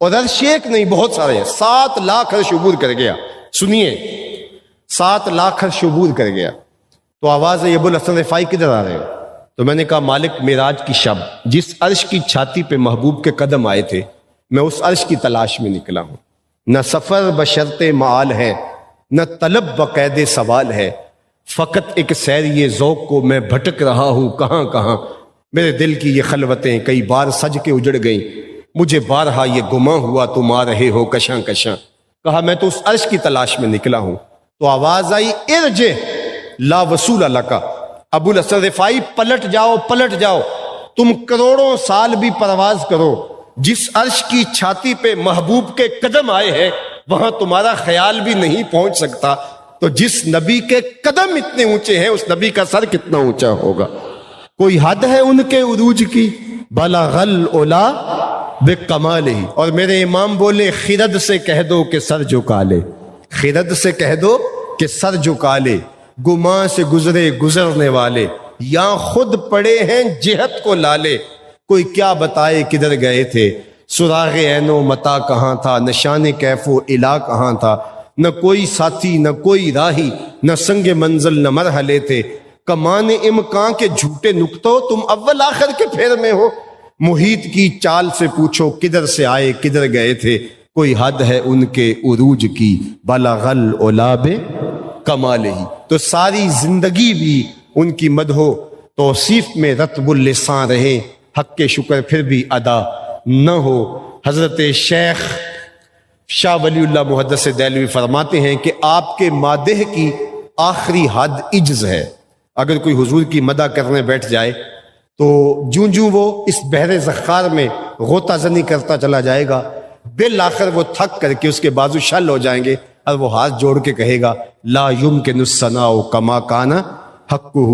اور عرش ایک نہیں، بہت سارے ہیں، 7 لاکھ عرش عبور کر گیا۔ سنیے، 7 لاکھ عرش عبور کر گیا۔ تو آواز ہے ابو الحسن رفاعی کدھر آ رہے ہو؟ تو میں نے کہا مالک معراج کی شب جس عرش کی چھاتی پہ محبوب کے قدم آئے تھے میں اس عرش کی تلاش میں نکلا ہوں۔ نہ سفر بشرط معال ہے، نہ طلب بقید سوال ہے، فقط ایک سیر یہ ذوق کو میں بھٹک رہا ہوں کہاں کہاں۔ میرے دل کی یہ خلوتیں کئی بار سج کے اجڑ گئیں، مجھے بارہا یہ گماں ہوا تم آ رہے ہو کشاں کشاں۔ کہا میں تو اس عرش کی تلاش میں نکلا ہوں۔ تو آواز آئی ارجع لا وصول لک، ابو الحسن رفاعی پلٹ جاؤ پلٹ جاؤ، تم کروڑوں سال بھی پرواز کرو، جس عرش کی چھاتی پہ محبوب کے قدم آئے ہیں وہاں تمہارا خیال بھی نہیں پہنچ سکتا، تو جس نبی کے قدم اتنے اونچے ہیں اس نبی کا سر کتنا اونچا ہوگا؟ کوئی حد ہے ان کے عروج کی؟ بلغ العلا بکمالہ۔ اور میرے امام بولے خرد سے کہہ دو کہ سر جھکا لے، خرد سے کہہ دو کہ سر جھکا لے، گماں سے گزرے گزرنے والے، یا خود پڑے ہیں جہت کو لالے، کوئی کیا بتائے کدھر گئے تھے، سراغ عین و متا کہاں تھا، نشان کیف و الا کہاں تھا، نہ کوئی ساتھی نہ کوئی راہی، نہ سنگ منزل نہ مرحلے تھے، کمان امکان کے جھوٹے نکتوں تم اول آخر کے پھیر میں ہو، محیط کی چال سے پوچھو کدھر سے آئے کدھر گئے تھے، کوئی حد ہے ان کے عروج کی، بلغ العلا بکمالہ۔ تو ساری زندگی بھی ان کی مدح و توصیف میں رطب اللسان رہے، حق کے شکر پھر بھی ادا نہ ہو۔ حضرت شیخ شاہ ولی اللہ محدث دہلوی فرماتے ہیں کہ آپ کے مادح کی آخری حد عجز ہے۔ اگر کوئی حضور کی مدح کرنے بیٹھ جائے تو جوں وہ اس بحر زخار میں غوطہ زنی کرتا چلا جائے گا، بالآخر وہ تھک کر کے اس کے بازو شل ہو جائیں گے اور وہ ہاتھ جوڑ کے کہے گا لا یمکن الثناء کما کان حقہ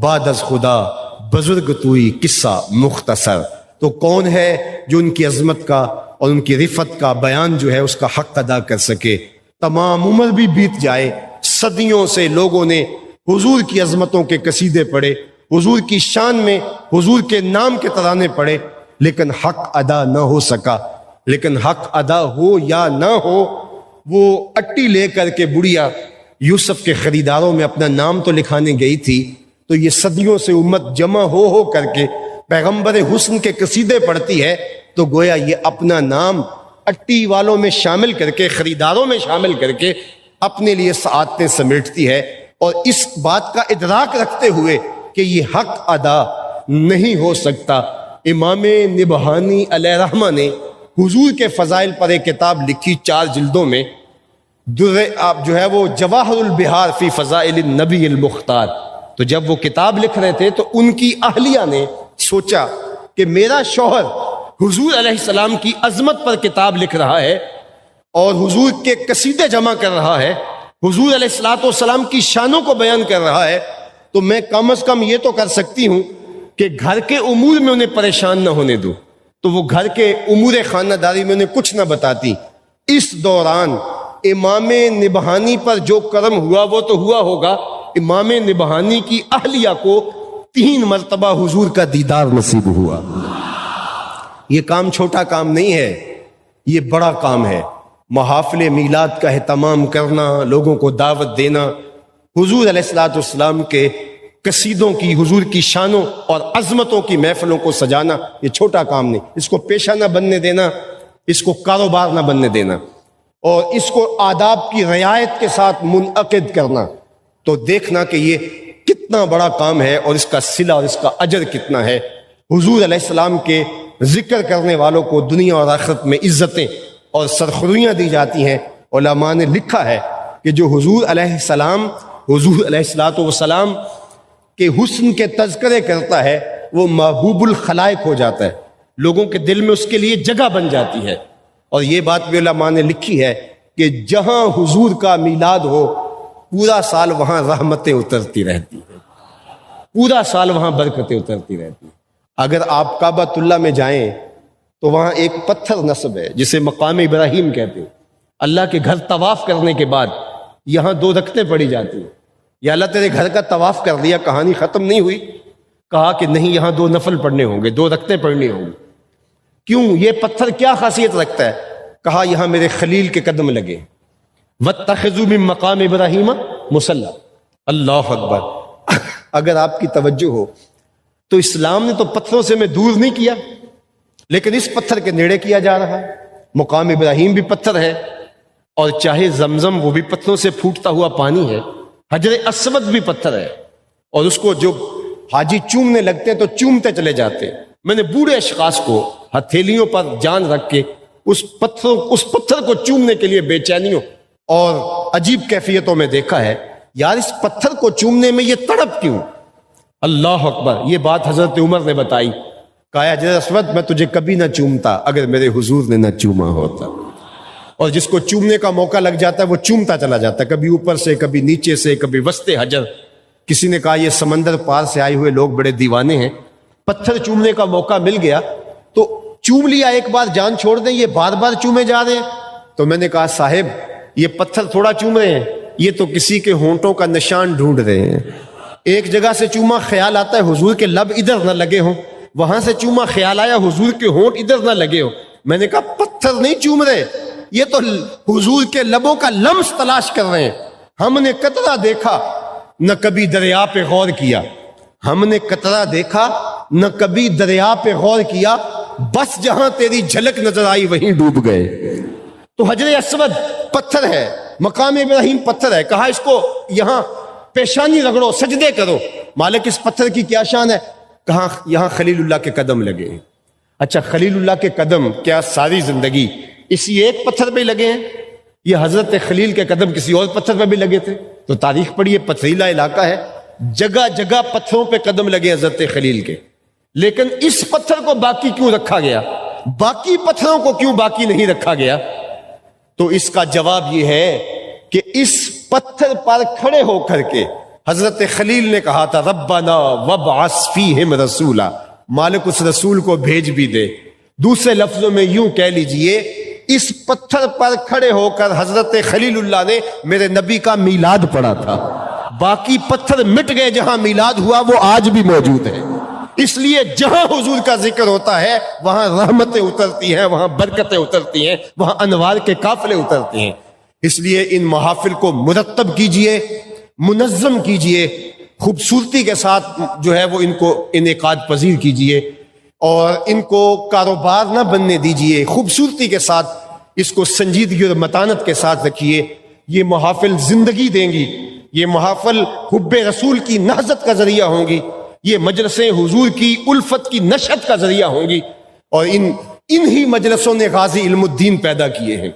بعد از خدا بزرگ توئی قصہ مختصر۔ تو کون ہے جو ان کی عظمت کا اور ان کی رفت کا بیان جو ہے اس کا حق ادا کر سکے؟ تمام عمر بھی بیت جائے، صدیوں سے لوگوں نے حضور کی عظمتوں کے قصیدے پڑھے، حضور کی شان میں حضور کے نام کے ترانے پڑھے، لیکن حق ادا نہ ہو سکا۔ لیکن حق ادا ہو یا نہ ہو، وہ اٹی لے کر کے بڑھیا یوسف کے خریداروں میں اپنا نام تو لکھانے گئی تھی، تو یہ صدیوں سے امت جمع ہو کر کے پیغمبر حسن کے قصیدے پڑھتی ہے، تو گویا یہ اپنا نام اٹی والوں میں شامل کر کے، خریداروں میں شامل کر کے اپنے لیے سعادتیں سمیٹتی ہے، اور اس بات کا ادراک رکھتے ہوئے کہ یہ حق ادا نہیں ہو سکتا۔ امام نبہانی علیہ رحمہ نے حضور کے فضائل پر ایک کتاب لکھی 4 جلدوں میں، آپ جو ہے وہ جواہر البحار فی فضائل النبی المختار۔ تو جب وہ کتاب لکھ رہے تھے تو ان کی اہلیہ نے سوچا کہ میرا شوہر حضور علیہ السلام کی عظمت پر کتاب لکھ رہا ہے اور حضور کے قصیدے جمع کر رہا ہے، حضور علیہ السلام کی شانوں کو بیان کر رہا ہے، تو میں کم از کم یہ تو کر سکتی ہوں کہ گھر کے امور میں انہیں پریشان نہ ہونے دوں۔ تو وہ گھر کے امور خانہ داری میں انہیں کچھ نہ بتاتی۔ اس دوران امام نبہانی پر جو کرم ہوا وہ تو ہوا ہوگا، امام نبہانی کی اہلیہ کو 3 مرتبہ حضور کا دیدار نصیب ہوا۔ یہ کام چھوٹا کام نہیں ہے، یہ بڑا کام ہے۔ محافل میلاد کا اہتمام کرنا، لوگوں کو دعوت دینا، حضور علیہ السلام کے قصیدوں کی، حضور کی شانوں اور عظمتوں کی محفلوں کو سجانا، یہ چھوٹا کام نہیں۔ اس کو پیشہ نہ بننے دینا، اس کو کاروبار نہ بننے دینا، اور اس کو آداب کی رعایت کے ساتھ منعقد کرنا، تو دیکھنا کہ یہ کتنا بڑا کام ہے اور اس کا صلہ اور اس کا اجر کتنا ہے۔ حضور علیہ السلام کے ذکر کرنے والوں کو دنیا اور آخرت میں عزتیں اور سرخرویاں دی جاتی ہیں۔ علماء نے لکھا ہے کہ جو حضور علیہ السلام کے حسن کے تذکرے کرتا ہے وہ محبوب الخلائق ہو جاتا ہے، لوگوں کے دل میں اس کے لیے جگہ بن جاتی ہے۔ اور یہ بات بھی علماء نے لکھی ہے کہ جہاں حضور کا میلاد ہو پورا سال وہاں رحمتیں اترتی رہتی ہیں، پورا سال وہاں برکتیں اترتی رہتی ہیں۔ اگر آپ کعبۃ اللہ میں جائیں تو وہاں ایک پتھر نصب ہے جسے مقام ابراہیم کہتے ہیں۔ اللہ کے گھر طواف کرنے کے بعد یہاں 2 رکعتیں پڑھی جاتی ہیں۔ یا اللہ تیرے گھر کا طواف کر دیا، کہانی ختم نہیں ہوئی، کہا کہ نہیں، یہاں 2 نفل پڑھنے ہوں گے، 2 رکعتیں پڑھنی ہوں گی۔ کیوں؟ یہ پتھر کیا خاصیت رکھتا ہے؟ کہا یہاں میرے خلیل کے قدم لگے، وَاتَّخِذُوا مِن مَّقَامِ إِبْرَاهِيمَ مُصَلًّى۔ اللہ اکبر۔ اگر آپ کی توجہ ہو تو اسلام نے تو پتھروں سے میں دور نہیں کیا، لیکن اس پتھر کے نیڑے کیا جا رہا ہے۔ مقام ابراہیم بھی پتھر ہے، اور چاہے زمزم وہ بھی پتھروں سے پھوٹتا ہوا پانی ہے، حجر اسود بھی پتھر ہے، اور اس کو جو حاجی چومنے لگتے ہیں تو چومتے چلے جاتے ہیں۔ میں نے بوڑھے اشخاص کو ہتھیلیوں پر جان رکھ کے اس پتھر کو چومنے کے لیے بے چینیوں اور عجیب کیفیتوں میں دیکھا ہے۔ یار اس پتھر کو چومنے میں یہ تڑپ کیوں؟ اللہ اکبر۔ یہ بات حضرت عمر نے بتائی کہا حجر اسود میں تجھے کبھی نہ چومتا اگر میرے حضور نے نہ چوما ہوتا. اور جس کو چومنے کا موقع لگ جاتا ہے وہ چومتا چلا جاتا ہے، کبھی اوپر سے، کبھی نیچے سے، کبھی وسط حجر. کسی نے کہا یہ سمندر پار سے آئے ہوئے لوگ بڑے دیوانے ہیں، پتھر چومنے کا موقع مل گیا تو چوم لیا ایک بار، جان چھوڑ دیں، یہ بار بار چومے جا رہے ہیں. تو میں نے کہا صاحب یہ پتھر تھوڑا چوم رہے ہیں، یہ تو کسی کے ہونٹوں کا نشان ڈھونڈ رہے ہیں. ایک جگہ سے چوما، خیال آتا ہے حضور کے لب ادھر نہ لگے ہوں، وہاں سے چوما، خیال آیا حضور کے ہونٹ ادھر نہ لگے ہوں. میں نے کہا پتھر نہیں چوم رہے، یہ تو حضور کے لبوں کا لمس تلاش کر رہے ہیں. ہم نے قطرہ دیکھا نہ کبھی دریا پہ غور کیا، ہم نے قطرہ دیکھا نہ کبھی دریا پہ غور کیا، بس جہاں تیری جھلک نظر آئی وہیں ڈوب گئے. تو حجر اسود پتھر ہے، مقام ابراہیم پتھر ہے. کہا اس کو یہاں پیشانی رگڑو، سجدے کرو. مالک اس پتھر کی کیا شان ہے؟ کہاں یہاں خلیل اللہ کے قدم لگے ہیں. اچھا خلیل اللہ کے قدم کیا ساری زندگی اسی ایک پتھر پہ لگے ہیں؟ یہ حضرت خلیل کے قدم کسی اور پتھر پہ بھی لگے تھے؟ تو تاریخ پڑھیے، پتھریلا علاقہ ہے، جگہ جگہ پتھروں پہ قدم لگے حضرت خلیل کے. لیکن اس پتھر کو باقی کیوں رکھا گیا؟ باقی پتھروں کو کیوں باقی نہیں رکھا گیا؟ تو اس کا جواب یہ ہے کہ اس پتھر پر کھڑے ہو کر کے حضرت خلیل نے کہا تھا ربنا وابعث فیہم رسولا، مالک اس رسول کو بھیج بھی دے. دوسرے لفظوں میں یوں کہہ لیجئے، اس پتھر پر کھڑے ہو کر حضرت خلیل اللہ نے میرے نبی کا میلاد پڑھا تھا. باقی پتھر مٹ گئے، جہاں میلاد ہوا وہ آج بھی موجود ہے. اس لیے جہاں حضور کا ذکر ہوتا ہے وہاں رحمتیں اترتی ہیں، وہاں برکتیں اترتی ہیں، وہاں انوار کے قافلے اترتے ہیں. اس لیے ان محافل کو مرتب کیجئے، منظم کیجئے، خوبصورتی کے ساتھ جو ہے وہ ان کو انعقاد پذیر کیجئے، اور ان کو کاروبار نہ بننے دیجئے. خوبصورتی کے ساتھ اس کو سنجیدگی اور متانت کے ساتھ رکھیے. یہ محافل زندگی دیں گی، یہ محافل حب رسول کی نہضت کا ذریعہ ہوں گی، یہ مجلسیں حضور کی الفت کی نشت کا ذریعہ ہوں گی. اور انہی مجلسوں نے غازی علم الدین پیدا کیے ہیں،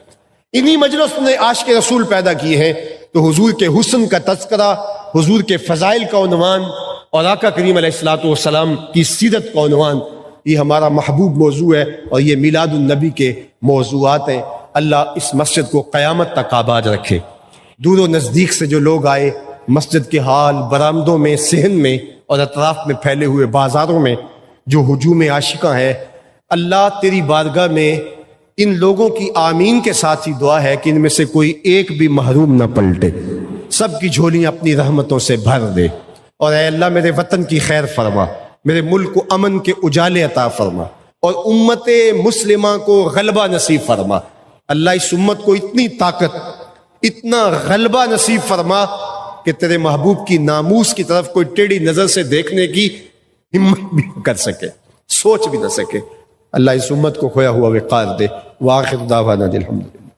انہی مجلسوں نے عاشق رسول پیدا کیے ہیں. تو حضور کے حسن کا تذکرہ، حضور کے فضائل کا عنوان، اور آقا کریم علیہ الصلوۃ والسلام کی سیرت کا عنوان، یہ ہمارا محبوب موضوع ہے، اور یہ میلاد النبی کے موضوعات ہیں. اللہ اس مسجد کو قیامت تک آباد رکھے. دور و نزدیک سے جو لوگ آئے، مسجد کے حال، برآمدوں میں، صحن میں، اور اطراف میں پھیلے ہوئے بازاروں میں جو ہجوم عاشقاں ہیں، اللہ تیری بارگاہ میں ان لوگوں کی آمین کے ساتھ ہی دعا ہے کہ ان میں سے کوئی ایک بھی محروم نہ پلٹے، سب کی جھولیاں اپنی رحمتوں سے بھر دے. اور اے اللہ میرے وطن کی خیر فرما، میرے ملک کو امن کے اجالے عطا فرما، اور امت مسلمہ کو غلبہ نصیب فرما. اللہ اس امت کو اتنی طاقت، اتنا غلبہ نصیب فرما کہ تیرے محبوب کی ناموس کی طرف کوئی ٹیڑھی نظر سے دیکھنے کی ہمت بھی نہ کر سکے، سوچ بھی نہ سکے. اللہ اس امت کو کھویا ہوا وقار دے. وآخر دعوانا الحمدللہ.